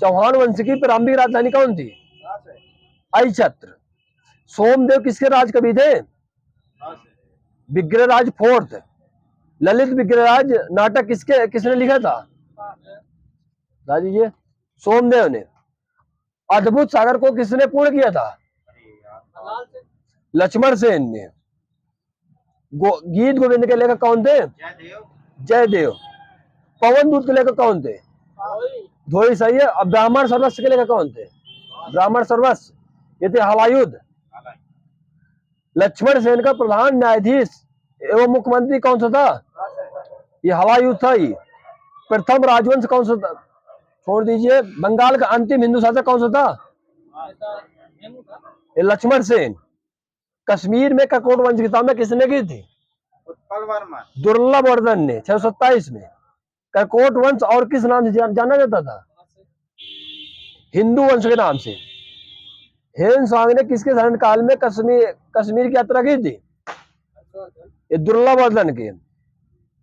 चौहान वंश की प्रारंभिक राजधानी कौन थी? अहिछत्र। सोमदेव किसके राज कवि थे? विग्रहराज फोर्थ। ललित विग्रहराज नाटक किसने लिखा था? बता दीजिए। सोमदेव ने। अद्भुत सागर को किसने पूर्ण किया था? लक्ष्मण सेन ने। गीत गोविंद के लेखक कौन थे? जयदेव। पवन दूत के लेखक कौन थे? धोई, सही है। अब ब्राह्मण सर्वस्व के लेखक कौन थे? ब्राह्मण सर्वस्व, ये थे हलायुध। लक्ष्मण सेन का प्रधान न्यायाधीश एवं मुख्यमंत्री कौन सा था? ये हलायुध था। ही प्रथम राजवंश कौन सा था? छोड़ दीजिए। बंगाल का अंतिम हिंदू शासक कौन सा था? ये लक्ष्मण सेन। कश्मीर में ककोट वंश की स्थापना किसने की थी? दुर्लभ वर्धन ने 627 में। ककोट वंश और किस नाम से जाना जाता था? हिंदू वंश के नाम से। हेमसांग ने किसके शासन काल में कश्मीर की यात्रा की थी? ये दुर्लभ वर्धन के।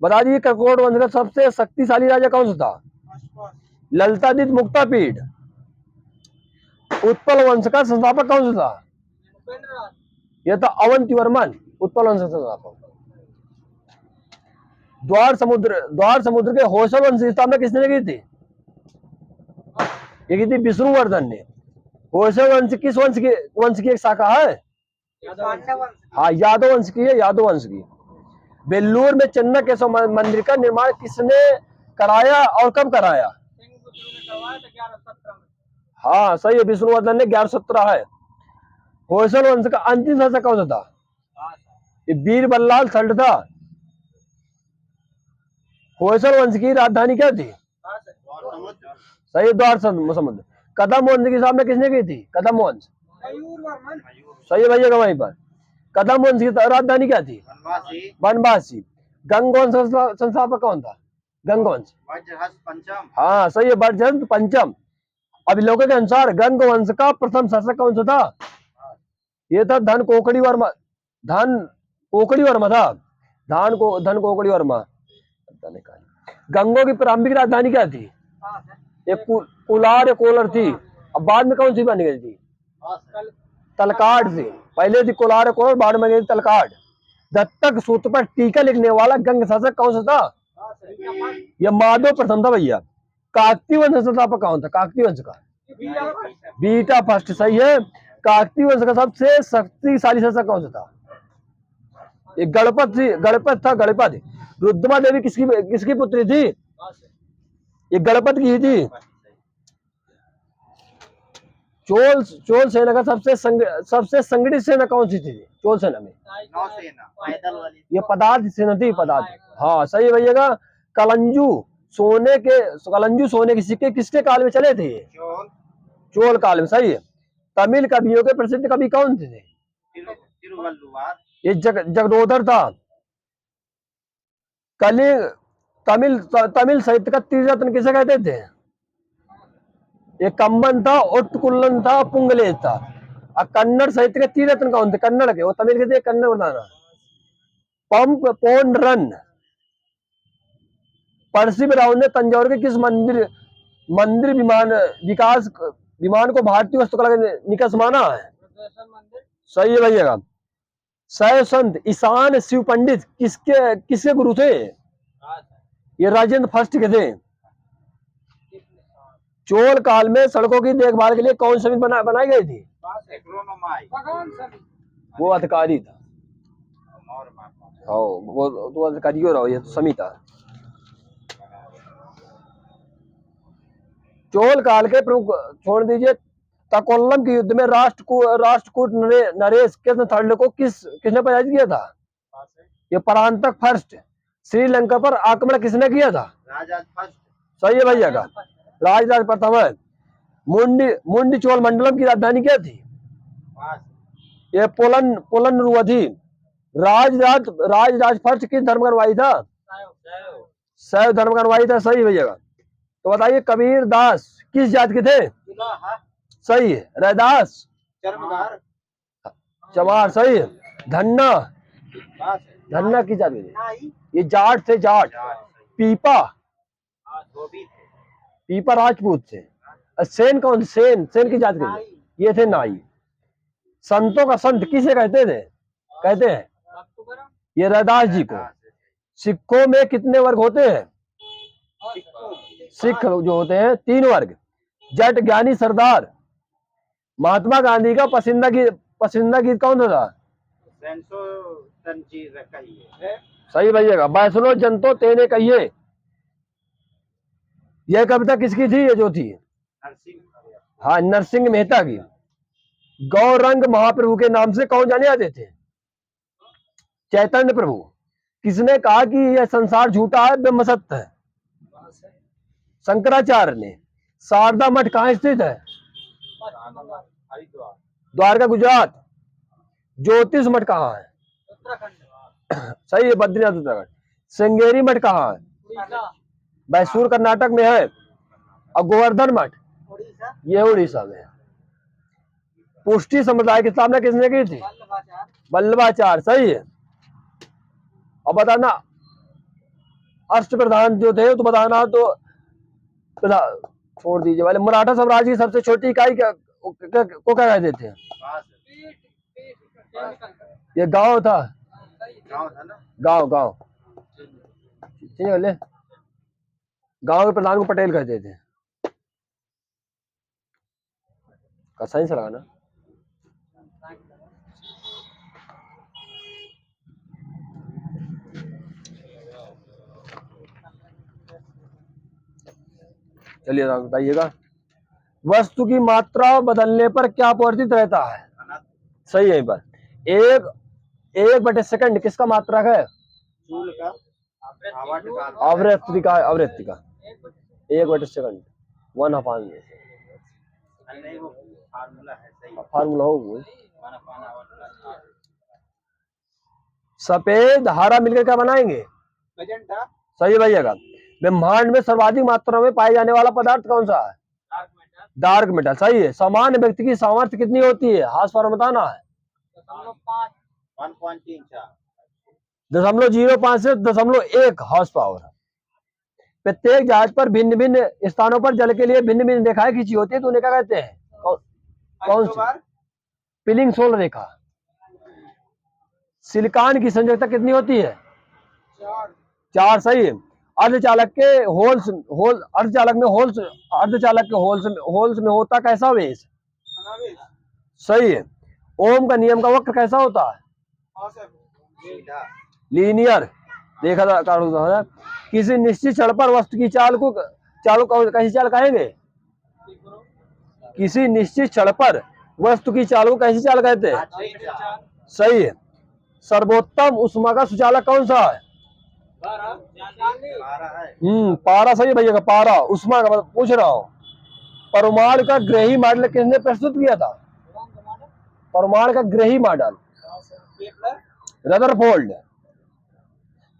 बता दीजिए। ककोट वंश का सबसे शक्तिशाली राजा कौन सा था? ललितादित्य मुक्तापीठ। उत्पल वंश का संस्थापक कौन सा था? यह था अवंतिवर्मन, उत्पल वंश का संस्थापक। द्वार समुद्र के होयसल वंश की स्थापना किसने की थी? ये की थी विष्णुवर्धन ने। होयसल वंश किस वंश की एक शाखा है? हाँ, यादव वंश की है, यादव वंश की। बेल्लूर में चन्ना केशव मंदिर का निर्माण किसने कराया और कब कराया? हाँ सही है, विष्णुवर्धन ने 1117 है। होयसल वंश का अंतिम शासक कौन सा था? ये बीरबल्लाल थर्ड था। होयसल वंश की राजधानी क्या थी? सही, द्वार समुद्र। कदम वंश की स्थापना किसने की थी? कदम वंश। सही है भैया, वहीं पर। कदम वंश की राजधानी क्या थी? बनवासी। गंग वंश का संस्थापक कौन था? गंग वंश। वज्रहस्त पंचम। हाँ सही है, वज्रहस्त पंचम। अभिलेखों के अनुसार गंग वंश का प्रथम शासक कौन सा था? ये था धन कोकड़ी वर्मा। धन कोकड़ी वर्मा था। धन कोकड़ी वर्मा। गंगों की प्रारंभिक राजधानी क्या थी? एक कुलार या कोलर थी। अब बाद में कौन सी बन गई थी? तलकाड थी। पहले थी कोलार या कोलर, बाद में गई तलकाड। दत्तक सूत्र पर टीका लिखने वाला गंग शासक कौन सा था? यह माधव प्रथम था भैया। काकतीय वंश का संस्थापक कौन था? काकतीय वंश का बीटा फर्स्ट। सही है। काकतीय वंश का सबसे शक्तिशाली शासक कौन सा था? ये गणपत थी, गणपत था, गणपत। रुद्रमा देवी किसकी पुत्री थी? ये गणपत की ही थी। चोल सेना का सबसे संगठित सेना कौन सी थी चोल सेना में? नौसेना पैदल वाली। ये पदार्थ सेना थी, पदार्थ। हाँ सही भैया। कलंजू सोने के सिक्के किसके काल में चले थे? चोल काल में। सही है। तमिल कवियों के प्रसिद्ध कवि कौन थे? तिरुवल्लुवार। ये जगदोधर था। तमिल साहित्य का त्रिरत्न किसे कहते थे? ये कम्बन था, उत्कुल्लन था, पुंगलेज था। और कन्नड़ साहित्य के त्रिरत्न कौन थे? कन्नड़ के, वो तमिल के थे, कन्नड़ बताना। Pump pond run. Perceive Rao ने तंजौर के किस मंदिर विमान को भारतीय वास्तुकला का निकष माना है? सही है भैया। शैव संत ईशान शिव पंडित किसके गुरु थे? ये राजेंद्र फर्स्ट के थे। चोल काल में सड़कों की देखभाल के लिए कौन समिति बनाई गई थी? वो अधिकारी था। वो तो अधिकारी हो रहा, ये तो समिता। चोल काल के प्रमुख छोड़ दीजिए। तकोल्लम के युद्ध में राष्ट्रकूट नरेश कृष्ण थर्ड को किसने पराजित किया था? ये परांतक फर्स्ट। श्रीलंका पर आक्रमण किसने किया था? राजराज फर्स्ट। सही है भैया का, राजराज प्रथम है। मुंडी चोल मंडलम की राजधानी क्या थी? ये पोलन थी। राजराज फर्स्ट किस धर्म का अनुयायी था? शैव धर्म का अनुयायी था। सही भैया का। तो बताइए कबीर दास किस जात के थे? सही है। रैदास चमार। सही है। धन्ना की जात के थे? ये जाट थे, जाट। पीपा राजपूत थे। सेन कौन? सेन की जात के थे? ये थे नाई। संतों का संत किसे कहते हैं? ये रैदास जी को। सिखों में कितने वर्ग होते हैं? सिख जो होते हैं 3 वर्ग। जट, ज्ञानी, सरदार। महात्मा गांधी का पसंदीदा गीत कौन सा था? सही भैया। वैष्णो जनतो तेने कहिए। यह कविता किसकी थी? ये जो थी, हाँ, नरसिंह मेहता की। गौरंग महाप्रभु के नाम से कौन जाने जाते थे? चैतन्य प्रभु। किसने कहा कि यह संसार झूठा है, ब्रह्म सत्य है? शंकराचार्य ने। शारदा मठ कहाँ स्थित है? द्वारका, गुजरात। ज्योतिष मठ कहाँ है? सही है, बद्रीनाथ उत्तराखंड। श्रृंगेरी मठ कहाँ है? मैसूर कर्नाटक में है। और गोवर्धन मठ ये उड़ीसा में है। पुष्टि समुदाय की स्थापना किसने की थी? वल्लभाचार्य। सही है। अब बताना अष्ट प्रधान जो थे, तो बताना तो छोड़ दीजिए वाले। मराठा साम्राज्य की सबसे छोटी इकाई को क्या कहते थे? ये गांव था ना? गांव ठीक है। गांव के प्रधान को पटेल कहते थे। का सही से लगाना। चलिए आप बताइएगा। वस्तु की मात्रा बदलने पर क्या परिवर्तित रहता है? अनंत सही है। पर एक 1/सेकंड किसका मात्रक है? जूल का आवर्त का आवृत्ति का, आवृत्ति का 1/सेकंड 1/2 नहीं, वो फार्मूला है सही। फार्मूला हो वो। 1/2 आवर्त का सफेद हरा मिलकर क्या बनाएंगे? मजेंटा सही भैया। ब्रह्मांड में सर्वाधिक मात्रा में पाए जाने वाला पदार्थ कौन सा है? Dark metal. सही है। सामान्य व्यक्ति की सामर्थ्य कितनी होती है? हाथ पर बताना है। 1.34 0.05 से 1 हॉर्स पावर। प्रत्येक जहाज पर भिन्न भिन्न स्थानों पर जल के लिए भिन्न भिन्न रेखाएं खींची होती है, तो उन्हें क्या कहते हैं? कौन सी? पिलिंग सोल रेखा। सिलिकॉन की संयोजकता कितनी होती है? 4। सही है। अर्धचालक के होल्स में होता कैसा वेश? सही है। ओम का नियम का वक्र कैसा होता है? लीनियर। देखा था। किसी निश्चित क्षण पर वस्तु की चाल को कैसी चाल कहेंगे? किसी निश्चित क्षण पर वस्तु की चाल को कैसी चाल कहते हैं? सही है। सर्वोत्तम उष्मा का सुचालक कौन सा है? पारा। सही है भैया। पारा उष्मा का पूछ रहा हूं। परमाणु का ग्रही मॉडल किसने प्रस्तुत किया था? परमाणु का ग्रही मॉडल रदरफोर्ड।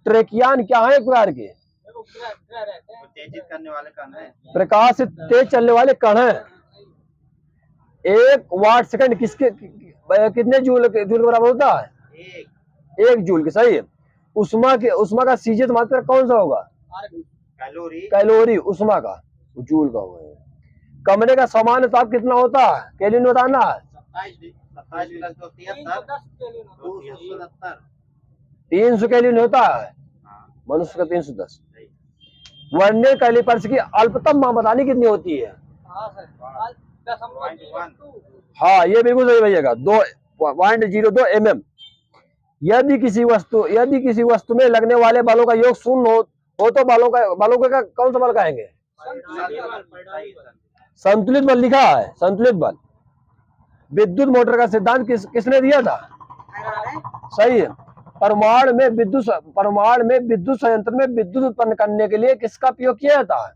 ट्रेकियान क्या है? एक प्रकार के उत्तेजित करने वाले कण है। प्रकाश से तेज चलने वाले कण है। 1 वाट सेकंड कितने जूल के बराबर होता है? 1 जूल के। सही है। उष्मा का सीजित मात्रा कौन सा होगा? कैलोरी उष्मा का, जूल का होगा। कमरे का सामान्य ताप कितना होता है? केल्विन बताना है। 300 केल्विन होता है। मनुष्य का 310। वर्नियर कैलिपर्स की अल्पतम माप बतानी कितनी होती है? हाँ, ये बिल्कुल सही भैया। 2.02 mm। यदि किसी वस्तु में लगने वाले बलों का योग 0 हो तो बलों का कौन सा बल कहेंगे? संतुलित बल लिखा है। संतुलित बल। विद्युत मोटर का सिद्धांत किसने दिया था? सही है। परमाणु में विद्युत संयंत्र में विद्युत उत्पन्न करने के लिए किसका उपयोग किया जाता है?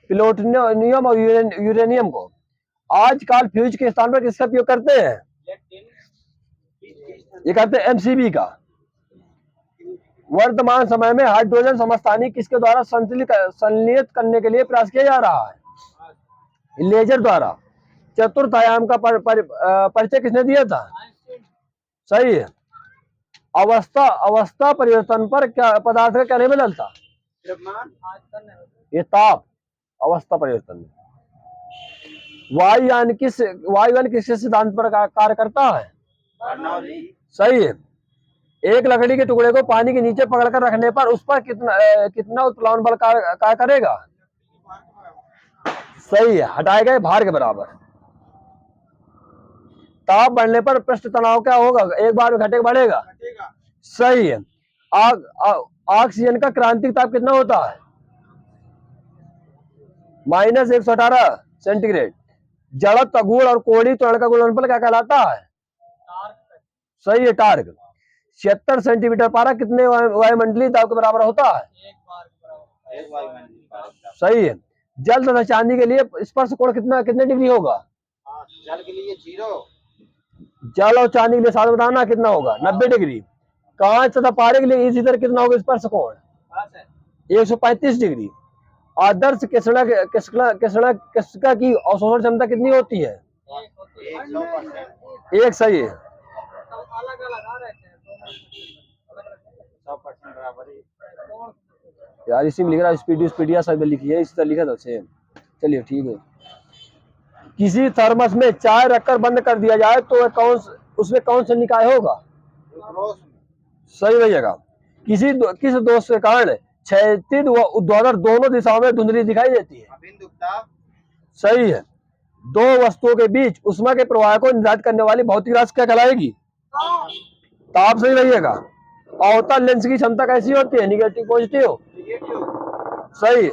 प्लूटोनियम और यूरेनियम को। आजकल फ्यूज के स्थान पर किसका उपयोग करते हैं? ये करते हैं एमसीबी का। वर्तमान समय में हाइड्रोजन समस्थानिक किसके द्वारा संलयित करने के लिए प्रयास किया जा रहा है? लेजर द्वारा। चतुर्थ आयाम का परिचय किसने दिया था? सही है। अवस्था परिवर्तन पर क्या पदार्थ का क्या नहीं बदलता? ये ताप। अवस्था परिवर्तन में वायुयान किस सिद्धांत पर कार्य करता है? सही है। एक लकड़ी के टुकड़े को पानी के नीचे पकड़कर रखने पर उस पर कितना उत्प्लावन बल कार्य करेगा? सही है। हटाए गए भार के बराबर। ताप बढ़ने पर पृष्ठ तनाव क्या होगा? एक बार में घटेगा बढ़ेगा? सही है। ऑक्सीजन का क्रांतिक ताप कितना होता है? -118 सेंटीग्रेड। जड़त्व, गुण और कोणीय त्वरण का गुणनफल क्या कहलाता है? सही है। टार्क। 76 सेंटीमीटर पारा कितने वायुमंडलीय दाब के बराबर होता है? 1 वायुमंडलीय। सही है। जल तथा चांदी के लिए स्पर्श कोण कितने डिग्री होगा? जल के लिए 0। जल और चांदी के लिए साथ बताना कितना होगा? 90 डिग्री। कांच तथा पारे के लिए इसी तरह कितना होगा स्पर्श कोण? 135 डिग्री। आदर्श किसका की अवशोषण क्षमता कितनी होती है? 1। सही है। यार इसी में लिख रहा स्पीडिया सब लिखी है, इसी तरह लिखा था सेम। चलिए ठीक है। किसी थर्मस में चाय रखकर बंद कर दिया जाए तो उसमें कौन सा निकाय होगा? सही भैया। किस दोष के कारण क्षैतिज व ऊर्ध्वाधर दोनों दिशाओं में धुंधली दिखाई देती है? सही है। दो वस्तुओं के बीच उष्मा के प्रवाह को निर्धारित करने वाली भौतिक राशि क्या कहलाएगी? ताप। सही रहिएगा। अवतल लेंस की क्षमता कैसी होती है? Negative positive? सही।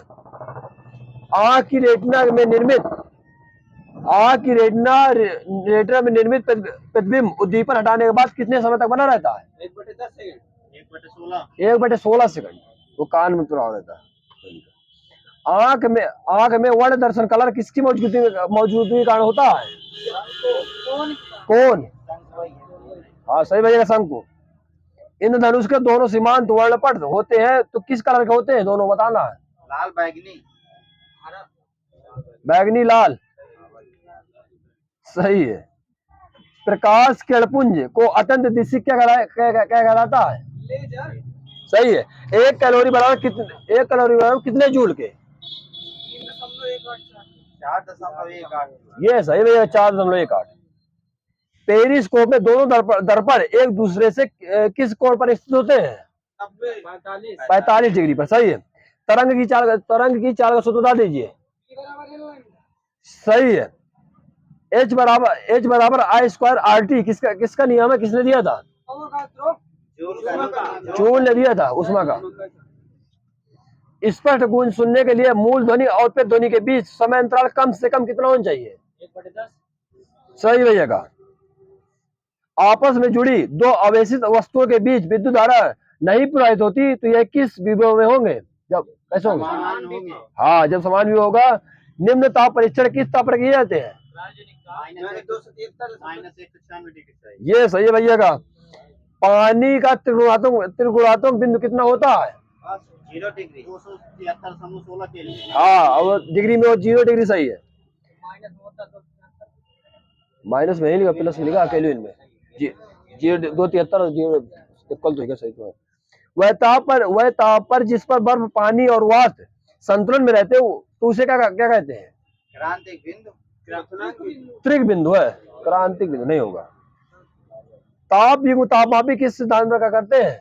आंख की रेटिना में निर्मित प्रतिबिंब उद्दीपन हटाने के बाद कितने समय तक बना रहता है? 1/10 सेकंड। 1/16। 1/16 सेकंड। वो कान में पूरा रहता है। आंख में वर्ण दर्शन कलर किसकी मौजूदगी के कारण होता है? कौन? हाँ सही भैया, शंकु। इंद्रधनुष के दोनों सीमांत वर्णपट होते हैं तो किस कलर के होते हैं दोनों, बताना है। लाल बैगनी। बैगनी लाल, सही है। प्रकाश किरणपुंज को अत्यंत दिशी क्या कहलाता है? सही है। 1 कैलोरी बराबर कितने जूल के? 4.18। ये सही भैया, 4.18। पेरिस्कोप में दोनों दर्पण एक दूसरे से किस कोण पर स्थित होते हैं? 45 डिग्री पर, सही है। तरंग की चाल का सूत्र बता दीजिए। सही है। H बराबर I²RT किसका नियम है, किसने दिया था? जूल ने दिया था, उष्मा का। स्पष्ट गूंज सुनने के लिए मूल ध्वनि और औत्त ध्वनि के बीच समय अंतराल कम से कम कितना होना चाहिए? 1/10। सही भैया का। आपस में जुड़ी दो अवेशित वस्तुओं के बीच विद्युत धारा नहीं प्रवाहित होती तो यह किस विभव में होंगे? जब कैसे होंगे? हाँ, जब समान विभव होगा। निम्न ताप परीक्षण किस ताप पर किए जाते हैं? ये सही है भैया का। पानी का त्रिगुणात्मक बिंदु कितना होता है? 0 डिग्री। 273.16 केल्विन। हाँ, और डिग्री में वो 0 डिग्री सही है। माइनस में नहीं लिखा, प्लस में लिखा केल्विन में। 273 और 0 इक्वल तो है, सही तो है। वह ताप पर जिस पर बर्फ, पानी और वाष्प संतुलन में रहते हो तो उसे क्या कहते हैं? क्रांतिक बिंदु। त्रिक बिंदु है, क्रांतिक बिंदु नहीं होगा। तापमापी किस सिद्धांत पर क्या करते हैं?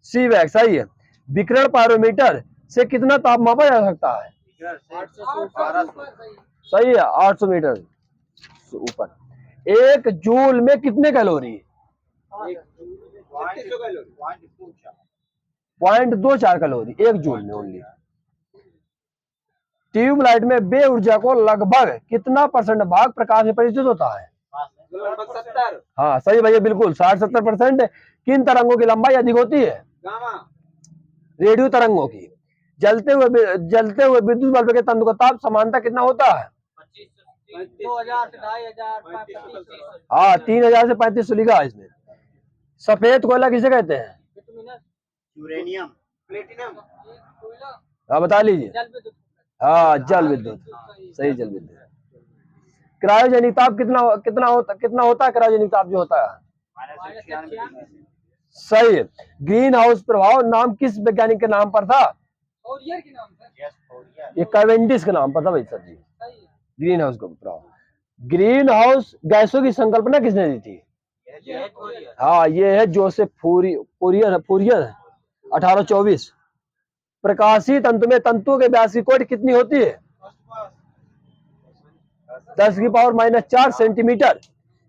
सीवैक, सही है। विकिरण पायरोमीटर से कितना ताप मापा जा सकता है? 800। सही है, 800 मीटर से ऊपर। 1 जूल में कितने कैलोरी? 0.24 कैलोरी 1 जूल में ओनली। ट्यूबलाइट में बे ऊर्जा को लगभग कितना % भाग प्रकाश में परिवर्तित होता है? 70। हाँ सही भैया, बिल्कुल 60-70%। किन तरंगों की लंबाई अधिक होती है? रेडियो तरंगों की। जलते हुए विद्युत बल्ब के तंतु का ताप समानता कितना होता है? 2000 से 2500। हाँ, 3000 से 3500 लिखा है इसमें। सफेद कोयला किसे कहते हैं? यूरेनियम। प्लेटिनम। हाँ बता लीजिए। हाँ, जल विद्युत, सही, जल विद्युत। क्रायोजेनिक ताप कितना होता है? क्रायोजेनिक ताप जो होता है, सही है। ग्रीन हाउस प्रभाव नाम किस वैज्ञानिक के नाम पर था? ये कैवेंडिश के नाम पर था भाई सर जी। ग्रीन हाउस का प्रभाव। ग्रीन हाउस गैसों की संकल्पना किसने दी थी? हाँ, ये है जोसेफ फूरियर 1824। प्रकाशीय तंतु में तंतुओं के व्यास की कोटि कितनी होती है? 10⁻⁻4 सेंटीमीटर।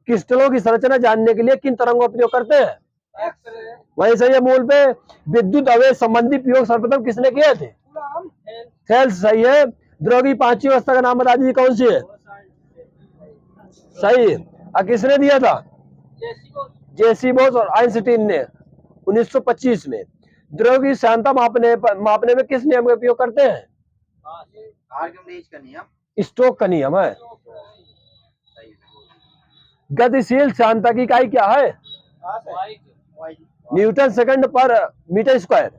क्रिस्टलों की संरचना जानने के लिए किन तरंगों का प्रयोग करते हैं? वही सही है। मूल पे विद्युत आवेश संबंधी प्रयोग सर्वप्रथम किसने किए थे? थेल्स, सही है। द्रव की 5वीं अवस्था का नाम बता दीजिए, कौन सी है? सही है। किसने दिया था? जेसी बोस और आइंस्टीन ने 1925 में। द्रव की श्यानता मापने में किस नियम का उपयोग करते हैं? आर्किमिडीज का नियम। स्टोक का नियम है। गतिशील श्यानता की इकाई क्या है? न्यूटन सेकंड पर मीटर स्क्वायर।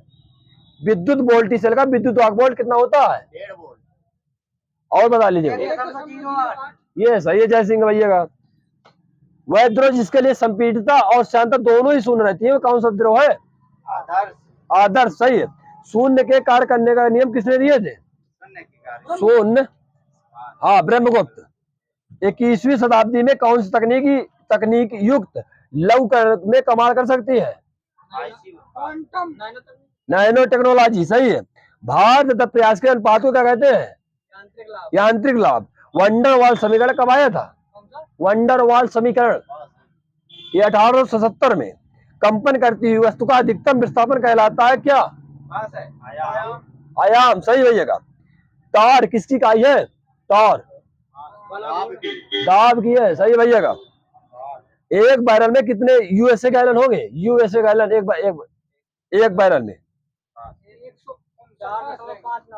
विद्युत वोल्टी सेल का विद्युत वाहक वोल्ट कितना होता है? 1.5 वोल्ट। और बता लीजिए। ये सही है, जय सिंह भैया का। वह द्रव जिसके लिए संपीड़ितता और श्यानता दोनों ही शून्य रहती है, वो कौन सा द्रव है? आदर्श, सही है। शून्य के कार्य करने का नियम किसने दिए थे? शून्य, हाँ, ब्रह्मगुप्त। 21वीं शताब्दी में कौन सी तकनीक युक्त लघु में कमाल कर सकती है? नैनो टेक्नोलॉजी, सही है। भार तथा प्रयास के अनुपात को क्या कहते हैं? यांत्रिक लाभ। वंडर वाल समीकरण कब आया था? वंडर वाल समीकरण ये 1877 में। कंपन करती हुई वस्तु का अधिकतम विस्थापन कहलाता है क्या? आयाम। आयाम, सही होइएगा। तार किसकी इकाई है? तार दाब की है, सही भैया का। एक बैरल में कितने यूएसए गैलन हो गए? यूएसए गैलन एक बैरल में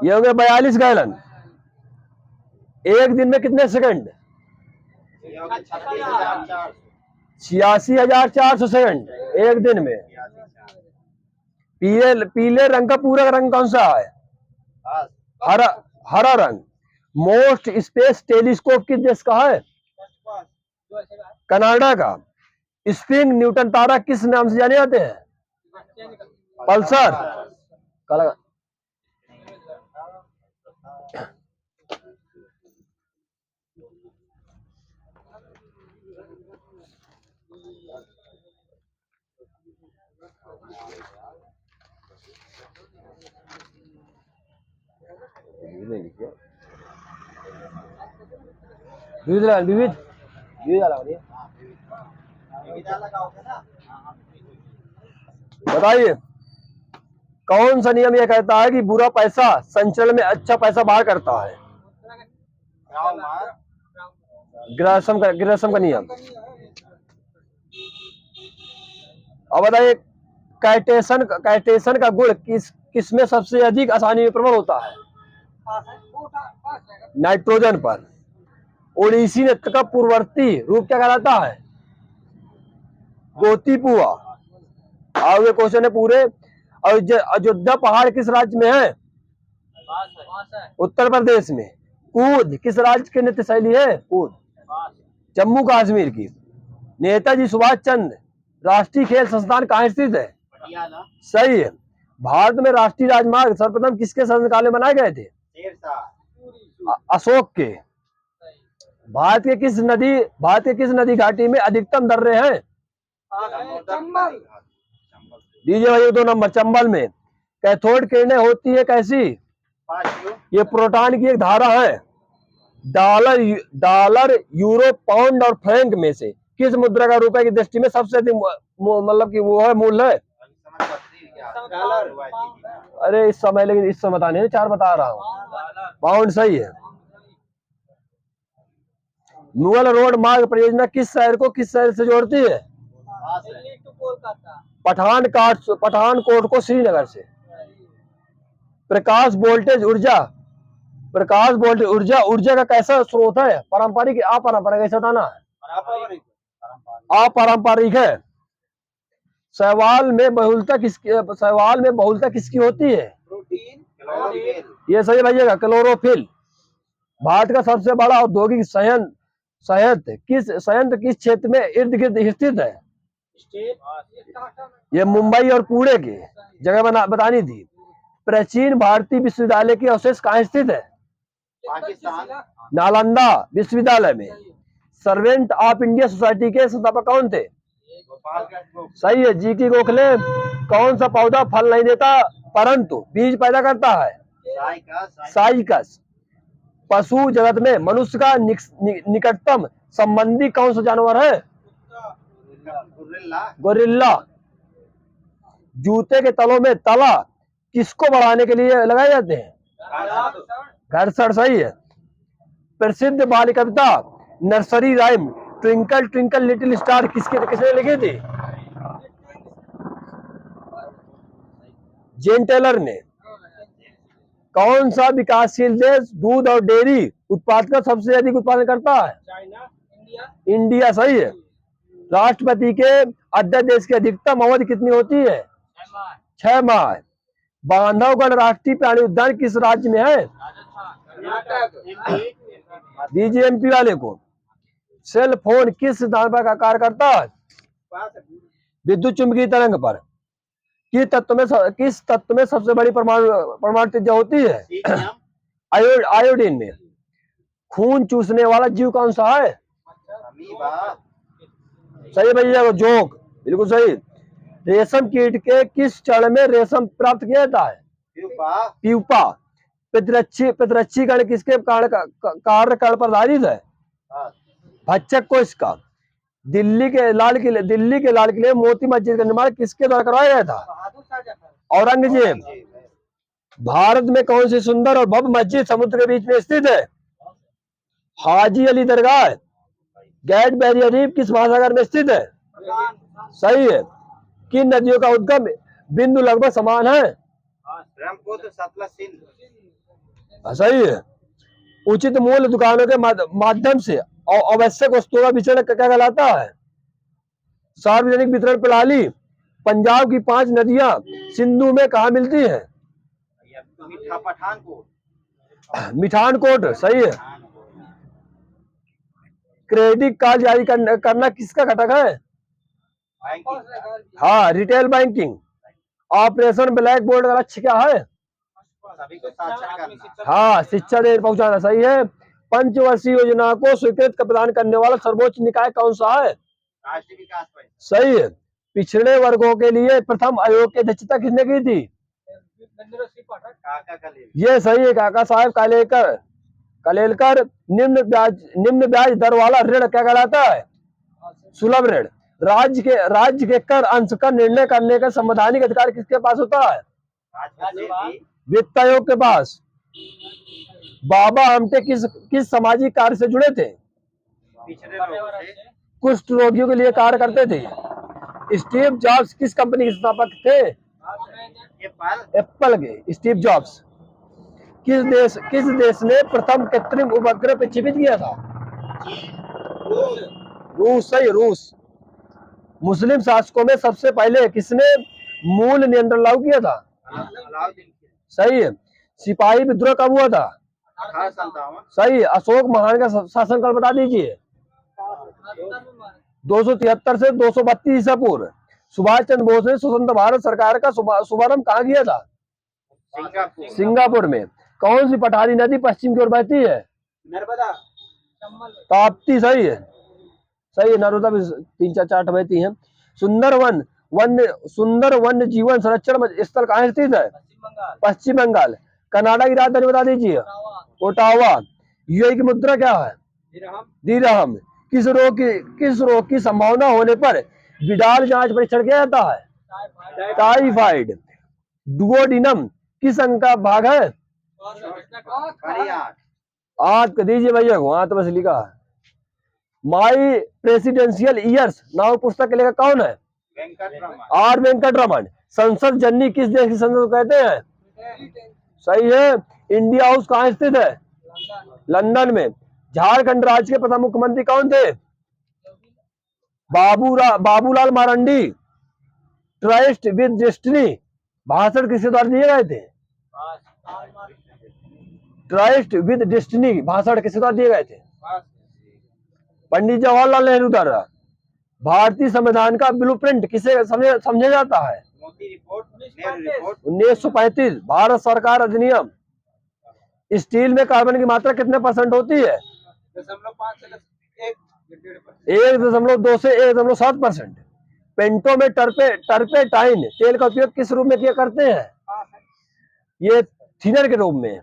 ये हो गए 42 गैलन। एक दिन में कितने सेकंड? 86,400 सेकंड एक दिन में। पीले रंग का पूरा रंग कौन सा है? हरा रंग। मोस्ट स्पेस टेलीस्कोप किस देश का है? कनाडा का। स्प्रिंग न्यूटन तारा किस नाम से जाने जाते हैं? पल्सर। काला विविध बताइए कौन सा नियम यह कहता है कि बुरा पैसा संचलन में अच्छा पैसा बाहर करता है? ग्रासम का नियम। अब बताइए काइटेशन का गुण किसमें सबसे अधिक आसानी में प्रबल होता है? नाइट्रोजन पर। ओडिसी नृत्य का पूर्ववर्ती रूप क्या कहलाता है? गोतीपुआ। आगे क्वेश्चन है पूरे। अयोध्या पहाड़ किस राज्य में है? उत्तर प्रदेश में। कूद किस राज्य की नृत्य शैली है? कूद जम्मू कश्मीर की। नेताजी सुभाष चंद्र राष्ट्रीय खेल संस्थान कहाँ स्थित है? सही है। भारत में राष्ट्रीय राजमार्ग सर्वप्रथम किसके शासनकाल में बनाए गए थे? अशोक के। भारत के किस नदी घाटी में अधिकतम दर्रे हैं? दीजिए भाई 2 नंबर। चंबल में। कैथोड किरणें होती है कैसी? ये प्रोटॉन की एक धारा है। डॉलर यूरो पाउंड और फ्रैंक में से किस मुद्रा का रुपए की दृष्टि में सबसे अधिक मतलब कि वो है मूल्य है? अरे इस समय, लेकिन इस समय बता नहीं, 4 बता रहा हूँ। पाउंड सही है। मुगल रोड मार्ग परियोजना किस शहर से जोड़ती है? पठानकोट को श्रीनगर से। प्रकाश वोल्टेज ऊर्जा का कैसा स्रोत है? पारंपरिक अपारंपरिक ऐसा था ना? अपारंपरिक है। शैवाल में बहुलता किसकी होती है? ये सही भैया। क्लोरोफिल। भारत का सबसे बड़ा औद्योगिक संयंत्र किस क्षेत्र में इर्द गिर्द स्थित है? ये मुंबई और पुणे की जगह बतानी थी। प्राचीन भारतीय विश्वविद्यालय की अवशेष कहाँ स्थित है? नालंदा विश्वविद्यालय में। सर्वेंट ऑफ इंडिया सोसाइटी के संस्थापक कौन थे? सही है, जी की गोखले। कौन सा पौधा फल नहीं देता परंतु बीज पैदा करता है? साइकस। पशु जगत में मनुष्य का निकटतम संबंधी कौन सा जानवर है? गोरिल्ला। जूते के तलों में तला किसको बढ़ाने के लिए लगाए जाते हैं? घर्षण। सही है। प्रसिद्ध बाल कविता nursery rhyme twinkle twinkle little star किसने लिखी थी? जेन टेलर ने। कौन सा विकासशील देश दूध और डेयरी उत्पाद का सबसे अधिक उत्पादन करता है? इंडिया। सही है। राष्ट्रपति के अध्यक्ष देश की अधिकतम अवधि कितनी होती है? 6 माह। बांधवगढ़ राष्ट्रीय प्राणी उद्यान किस राज्य में है? दीजिए एमपी वाले को। सेल फोन किस सिद्धांत पर कार्य करता है? विद्युत चुंबकीय तरंग पर। किस तत्व में सबसे बड़ी परमाणु त्रिज्या होती है? आयोडीन में। खून चूसने वाला जीव कौन सा है? सही भैया। जोक बिल्कुल सही। रेशम कीट के किस चरण में रेशम प्राप्त किया जाता है? प्यूपा। प्रतिरक्षी कण किसके कार्यकाल पर आधारित है? भक्षक कोश का। दिल्ली के लाल किले मोती मस्जिद का निर्माण किसके द्वारा करवाया गया था? औरंगजेब। भारत में कौन सी सुंदर और भव्य मस्जिद समुद्र के बीच में स्थित है? हाजी अली दरगाह। गेट बैरियर रीफ किस महासागर में स्थित है? सही है। किन नदियों का उद्गम बिंदु लगभग समान है? ब्रह्मपुत्र, सतलज, सिंध। सही है। उचित मूल्य दुकानों के माध्यम से आवश्यक वस्तुओं का वितरण क्या कहलाता है? सार्वजनिक वितरण प्रणाली। पंजाब की 5 नदियां सिंधु में कहा मिलती हैं? मीठा पठानकोट। मिठानकोट। सही है। क्रेडिट कार्ड जारी करना किसका घटक है? हाँ, retail banking. Operation black board का लक्ष्य क्या है? सभी को साक्षर करना। हाँ, शिक्षा दे पहुंचाना। सही है। पंचवर्षीय योजना को स्वीकृत प्रदान करने वाला सर्वोच्च निकाय कौन सा है? राष्ट्रीय विकास परिषद। सही है। पिछड़े वर्गों के लिए प्रथम आयोग की अध्यक्षता किसने की थी? काका कलेल। ये सही है, काका साहब कलेलकर। निम्न ब्याज दर वाला ऋण क्या कहलाता है? सुलभ ऋण। राज्य के कर अंश का निर्णय करने का संवैधानिक अधिकार किसके पास होता है? वित्त आयोग के पास। बाबा आमटे किस सामाजिक कार्य से जुड़े थे? पिछड़े लोगों से। कुष्ठ रोगियों के लिए कार्य करते थे। स्टीव जॉब्स किस कंपनी के संस्थापक थे? एप्पल के। Steve jobs. किस देश ने प्रथम कृत्रिम उपग्रह प्रक्षेपित किया था? रूस। सही, रूस। मुस्लिम शासकों में सबसे पहले किसने मूल नियंत्रण लागू किया था? सही है। सिपाही विद्रोह कब हुआ था? 1857। सही है। अशोक महान का शासनकाल बता दीजिए। 273 से 232 ईसा पूर्व। सुभाष चंद्र बोस ने स्वतंत्र भारत सरकार का शुभारंभ कहाँ किया था? सिंगापुर में। कौन सी पठारी नदी पश्चिम की ओर बहती है? नर्मदा। ताप्ती। सही है। सही है। नर्मदा भी 3-4 बहती हैं। सुंदर वन्य जीवन संरक्षण स्थल कहाँ स्थित है? पश्चिम बंगाल। कनाडा की राजधानी बता दीजिए। ओटावा। यूएई की मुद्रा क्या है? दिरहम। किस रोग की संभावना होने पर विडाल जांच परीक्षण किया जाता है? टाइफाइड। डुओडिनम किस अंग का भाग है? आंत का दीजिए भैया को, आंत बस लिखा है। माई प्रेसिडेंशियल ईयर्स नामक पुस्तक के लेखक कौन है? आर वेंकटरमन। संसद जननी किस देश की संसद को कहते हैं? सही है। इंडिया हाउस कहाँ स्थित है? लंदन में। झारखंड राज्य के प्रथम मुख्यमंत्री कौन थे? Babulal Marandi. Trust with destiny भाषण किसके द्वारा दिए गए थे? ट्रस्ट विद डेस्टिनी भाषण किसके द्वारा दिए गए थे? पंडित जवाहरलाल नेहरू द्वारा। भारतीय संविधान का ब्लूप्रिंट किसे समझा जाता है? 1935 भारत सरकार अधिनियम। स्टील में कार्बन की मात्रा कितने % होती है? 1.2 से 1.7%। पेंटो में टर्पेटाइन तेल का उपयोग किस रूप में किया करते हैं? ये थिनर के रूप में।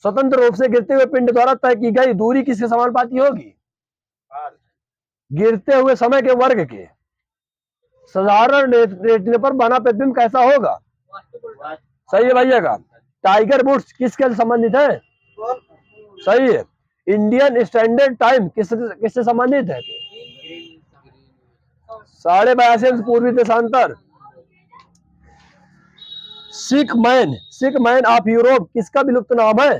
स्वतंत्र रूप से गिरते हुए पिंड द्वारा तय की गई दूरी किसके समानुपाती होगी? गिरते हुए समय के वर्ग के। साधारण रेटिना पर बना प्रतिबिंब कैसा होगा? सही है भैया का। टाइगर वुड्स किस खेल संबंधित है? सही है। इंडियन स्टैंडर्ड टाइम किससे संबंधित है? 82.5 पूर्वी देशांतर। सिख मैन ऑफ यूरोप किसका विलुप्त नाम है?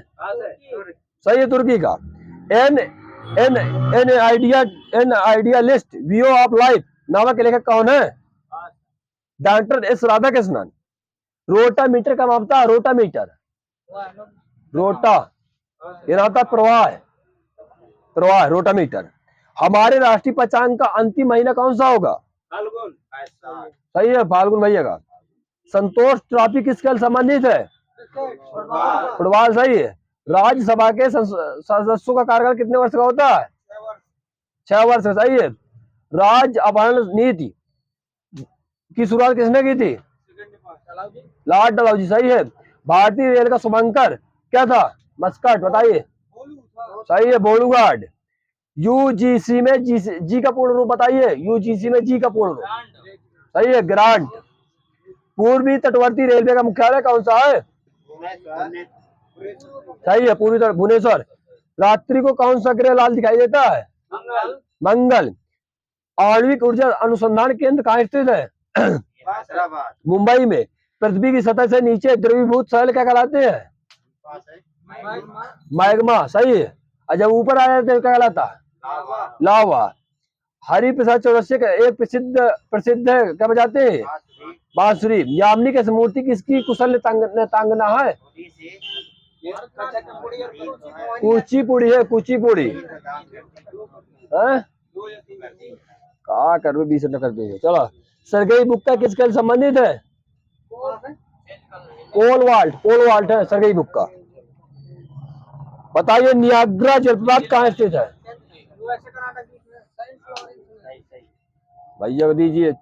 सही है, तुर्की का। An idealist view of life नामक लेखक कौन है? Doctor S Radhakrishnan. रोटामीटर का मापता है? रोटामीटर। रोटा ये रहता प्रवाह रोटामीटर। हमारे राष्ट्रीय पंचांग का अंतिम महीना कौन सा होगा? सही है, फाल्गुन भैया का। संतोष ट्रॉफी किस खेल संबंधित है? फुटबॉल। सही है। राज्यसभा के सदस्यों का कार्यकाल कितने वर्ष का होता है? 6 वर्ष। सही है। राज्य अपहरण नीति की शुरुआत किसने की थी? लॉर्ड डलहौजी। सही है। भारतीय रेल का शुभंकर क्या था? मस्कट। बताइए। सही है, बोलूगार्ड। यूजीसी में जी का पूर्ण रूप बताइए। यूजीसी में जी का पूर्ण रूप। सही है, ग्रांट। पूर्वी तटवर्ती रेलवे का मुख्यालय कौन सा है? सही है पूरी तरह भुवनेश्वर। रात्रि को कौन सा ग्रह लाल दिखाई देता है? मंगल। मंगल। आणविक ऊर्जा अनुसंधान केंद्र कहाँ स्थित है? हैदराबाद। मुंबई में। पृथ्वी की सतह से नीचे द्रवीभूत सैल क्या कहलाते हैं? मैग्मा। सही है। और जब ऊपर आ जाते हैं क्या कहलाता है? लावा। हरिप्रसाद चौरसिया का एक प्रसिद्ध प्रसिद्ध है क्या बजाते हैं? बांसुरी। यामिनी की मूर्ति किसकी कुशल नेतांगना है? कुचिपुड़ी है, कुचिपुड़ी। कहा कर 20 मिनट कर देंगे। चलो, सरगई बुक्का किस खेल संबंधित है? Pole vault. पोल वाल्ट है सरगई बुक्का। बताइए नियाग्रा जलप्रपात कहाँ स्थित है? भैया को दीजिए।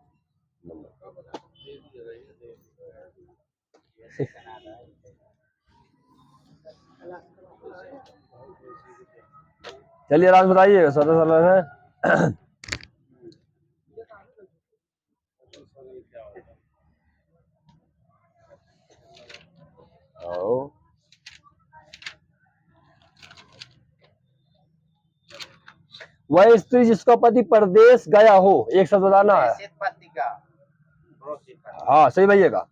चलिए राज बताइए। सरल है। वह स्त्री जिसका पति परदेश गया हो, एक शब्द बताना है। हाँ सही भैया।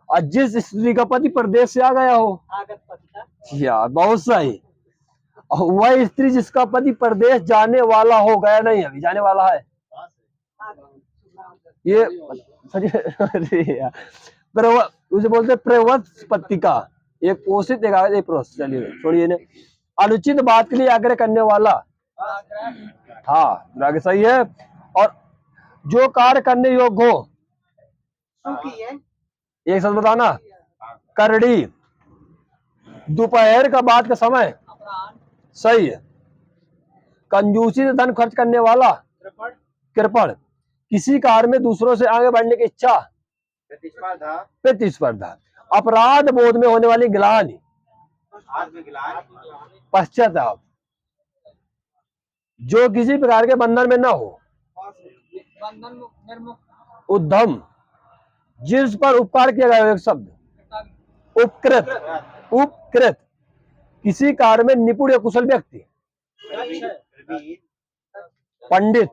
और जिस स्त्री का पति परदेश से आ गया हो, यार बहुत सही। वह स्त्री जिसका पति परदेश जाने वाला हो, गया नहीं अभी जाने वाला है। ये उसे बोलते प्रवत्स पत्तिका। एक पोषित एक प्रोस। चलिए छोड़िए ने। अनुचित बात के लिए आग्रह करने वाला। हाँ आगे सही है। और जो कार्य करने योग्य हो, एक शब्द बताना। करड़ी। दोपहर का बाद का समय। सही है। कंजूसी से धन खर्च करने वाला। कृपण। किसी कार्य में दूसरों से आगे बढ़ने की इच्छा। प्रतिस्पर्धा। अपराध बोध में होने वाली गिलानी। पश्चाताप। जो किसी प्रकार के बंधन में न हो। उद्यम। जिस पर उपकार किया गया, एक शब्द। उपकृत। उपकृत। किसी कार्य में निपुण या कुशल व्यक्ति। पंडित।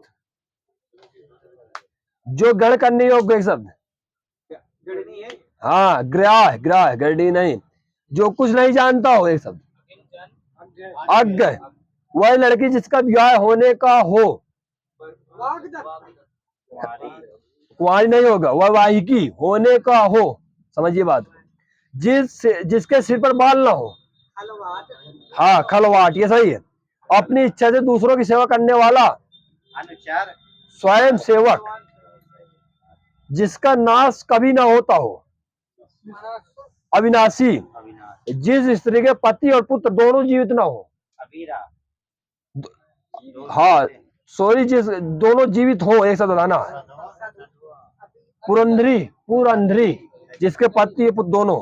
जो गढ़ करने योग्य, एक शब्द। हाँ ग्राह। ग्राह गढ़ी नहीं। जो कुछ नहीं जानता हो, एक शब्द। अज्ञ। वह लड़की जिसका विवाह होने का हो। कुंवारी नहीं होगा, वह वाहिकी होने का हो। समझिए बात। जिसके सिर पर बाल ना हो। हाँ खलवाट। ये सही है। अपनी इच्छा से दूसरों की सेवा करने वाला। स्वयं सेवक। जिसका नाश कभी ना होता हो। अविनाशी। जिस स्त्री के पति और पुत्र दोनों जीवित ना हो। हाँ सॉरी, जिस दोनों जीवित हो, एक साथ बताना। पुरंधरी। पुरंधरी। जिसके पति पुत्र दोनों।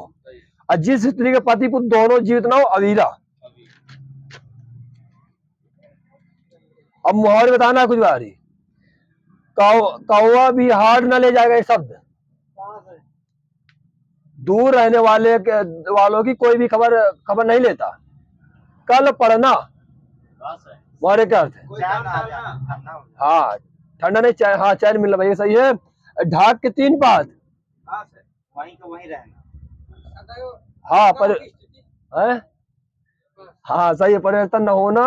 और जिस स्त्री के पति पुत्र दोनों जीवित ना हो, अवीरा। अब मुहावरे बताना कुछ बारी। कौवा भी हार न ले जाएगा, एक शब्द। दूर रहने वालों की कोई भी खबर नहीं लेता। कल पढ़ना। मुहावरे क्या अर्थ है? हाँ ठंडा नहीं चैन। हाँ चैन मिलना भाई, सही है। ढाक के 3 पात। वहीं रहना। हाँ हाँ सही है। परिवर्तन न होना।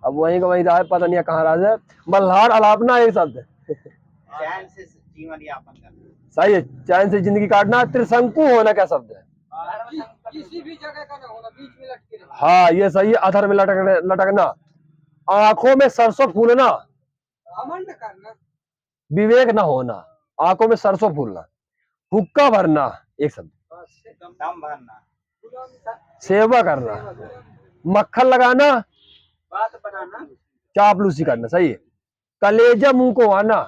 अब वहीं का वहीं रहा, पता नहीं कहाँ राज है। मल्हार अलापना, एक शब्द। चैन से जीवन यापन करना। सही है। चैन से जिंदगी काटना। त्रिशंकु होना क्या शब्द है? किसी भी जगह का ना होना, बीच में लटके रहना। हाँ ये सही है। अधर में लटकना। आंखों में सरसों फूलना। घमंड करना। विवेक न होना। आंखों में सरसों फूलना। हुक्का भरना, एक शब्द। दम भरना। सेवा करना। मक्खन लगाना। बात बनाना। चापलूसी करना। सही है। कलेजा मुंह को आना।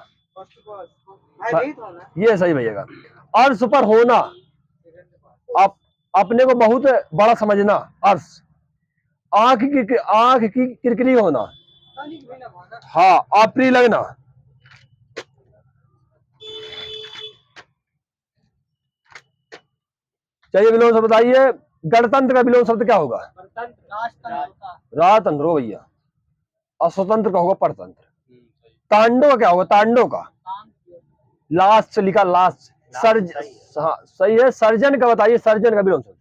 ये सही भैया का। अर्श पर होना। अपने को बहुत बड़ा समझना। अर्श। आंख की किरकिरी होना। हाँ अप्रिय लगना। चलिए विलोम शब्द बताइए। गणतंत्र का विलोम शब्द क्या होगा? राजतंत्र हो भैया। और स्वतंत्र का होगा परतंत्र। तांडव का क्या होगा? तांडव का लास्ट से लिखा लास्ट। हाँ सही है। सर्जन का बताइए, सर्जन का विलोम शब्द।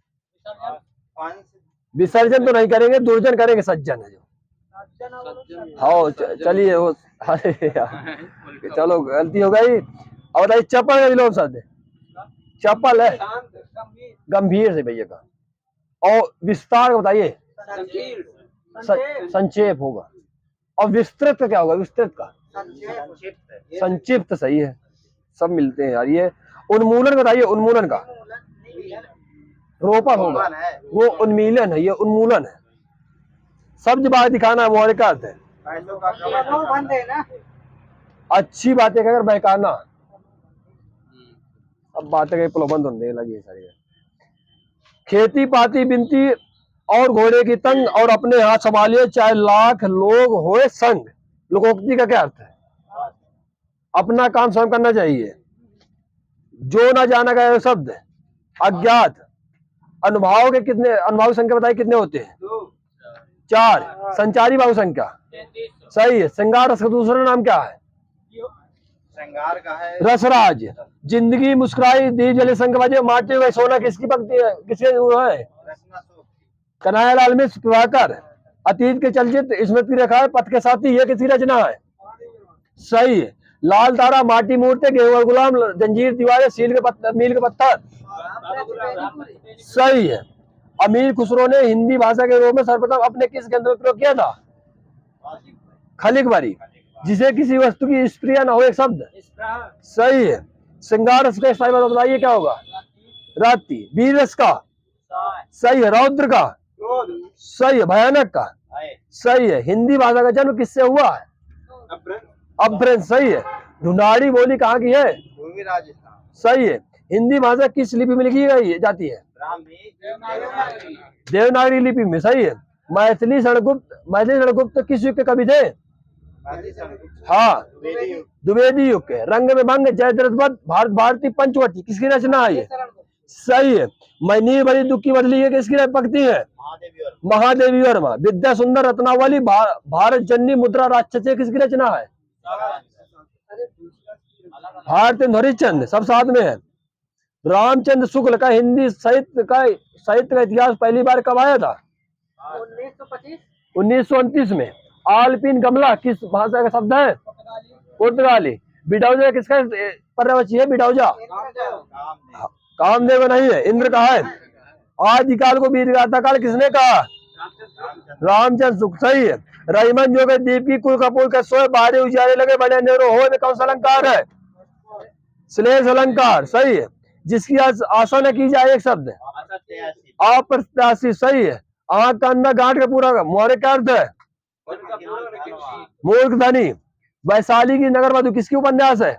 विसर्जन तो नहीं करेंगे, दुर्जन करेंगे, सज्जन है जो। हाँ चलिए वो अरे यार, चलो गलती हो गई। और बताइए चप्पल का विलोम शब्द। चप्पल है गंभीर से भैया का। और विस्तार का बताइए। संक्षेप होगा। और विस्तृत का क्या होगा? विस्तृत का संक्षिप्त। सही है, सब मिलते हैं यार ये। उन्मूलन बताइए, उन्मूलन का रोपण होगा, वो उन्मीलन है, ये उन्मूलन है। शब्द बाहर दिखाना मोहरे का अर्थ है अच्छी बातें अगर बहकाना। अब बातें कहीं प्रलोभन होने लगी सारी। खेती पाती बिनती और घोड़े की तंग और अपने हाथ संभालिए चाहे लाख लोग होए संग। लोकोक्ति का क्या अर्थ है? अपना काम स्वयं करना चाहिए। जो ना जाना गया शब्द अज्ञात। अनुभाव के कितने, अनुभाव संख्या बताइए कितने होते हैं? 4। संचारी भाव संख्या सही है। श्रृंगार रस का दूसरा नाम क्या है? श्रृंगार का है रसराज। जिंदगी मुस्कुराई दीप जले संग बजे माटी में सोना किसकी पंक्ति है? किसके वो है? कन्हैयालाल मिश्र प्रभाकर। अतीत के चलचित्र स्मृति रेखा है पथ के साथी, ये किसकी रचना है? सही है। लाल तारा माटी मूर्ति गेहूं और गुलाम जंजीर दीवारें मील के पत्थर सही है। अमीर खुसरो ने हिंदी भाषा के रूप में सर्वप्रथम अपने किस ग्रंथ में प्रयोग किया था? खलिक बारी। जिसे किसी वस्तु की स्प्रिया न हो एक शब्द सही है। श्रृंगार रस का स्थायी मतलब बताइए क्या होगा? रात्रि। वीर रस का सही है। रौद्र का सही है। भयानक का सही है। हिंदी भाषा का जन्म किससे हुआ है? अपभ्रंश सही है। ढूंढाड़ी बोली कहाँ की है? सही है। हिंदी भाषा किस लिपि में लिखी गई जाती है? देवनागरी लिपि में सही है। मैथिली शरणगुप्त किस युग के कवि थे? हाँ द्विवेदी युग के। रंग में भंग जयद्रथ भारत भारती पंचवटी किसकी रचना है? ये सही है। मैनी बड़ी दुख की बदली है किसकी पंक्ति है? महादेवी वर्मा। विद्या सुंदर रत्नावली भारत जननी मुद्रा राक्षसे किसकी रचना है? भारत हरिश्चंद्र। सब साथ में है। रामचंद्र शुक्ल का हिंदी साहित्य का इतिहास पहली बार कब आया था? 1929 में। आल्पिन गमला किस भाषा का शब्द है? पुर्तगाली। बिडौजा किसका पर्यायवाची है? बिडौजा कामदेव नहीं है, इंद्र का है। आदिकाल को बीरगाथा काल किसने कहा? रामचंद्र शुक्ल सही है। रहीमन जो के दीप की कुल कपूर के सोए बाहरी उजारे लगे बने अंधेरों हो में कौन सा अलंकार है? श्लेष अलंकार सही है। जिसकी आशा न की जाए एक शब्द अप्रत्याशी सही है। आंख का अंदर गांठ का पूरा मोहरे का अर्थ है? मूर्ख धनी। वैशाली की नगर वधु किसकी उपन्यास है?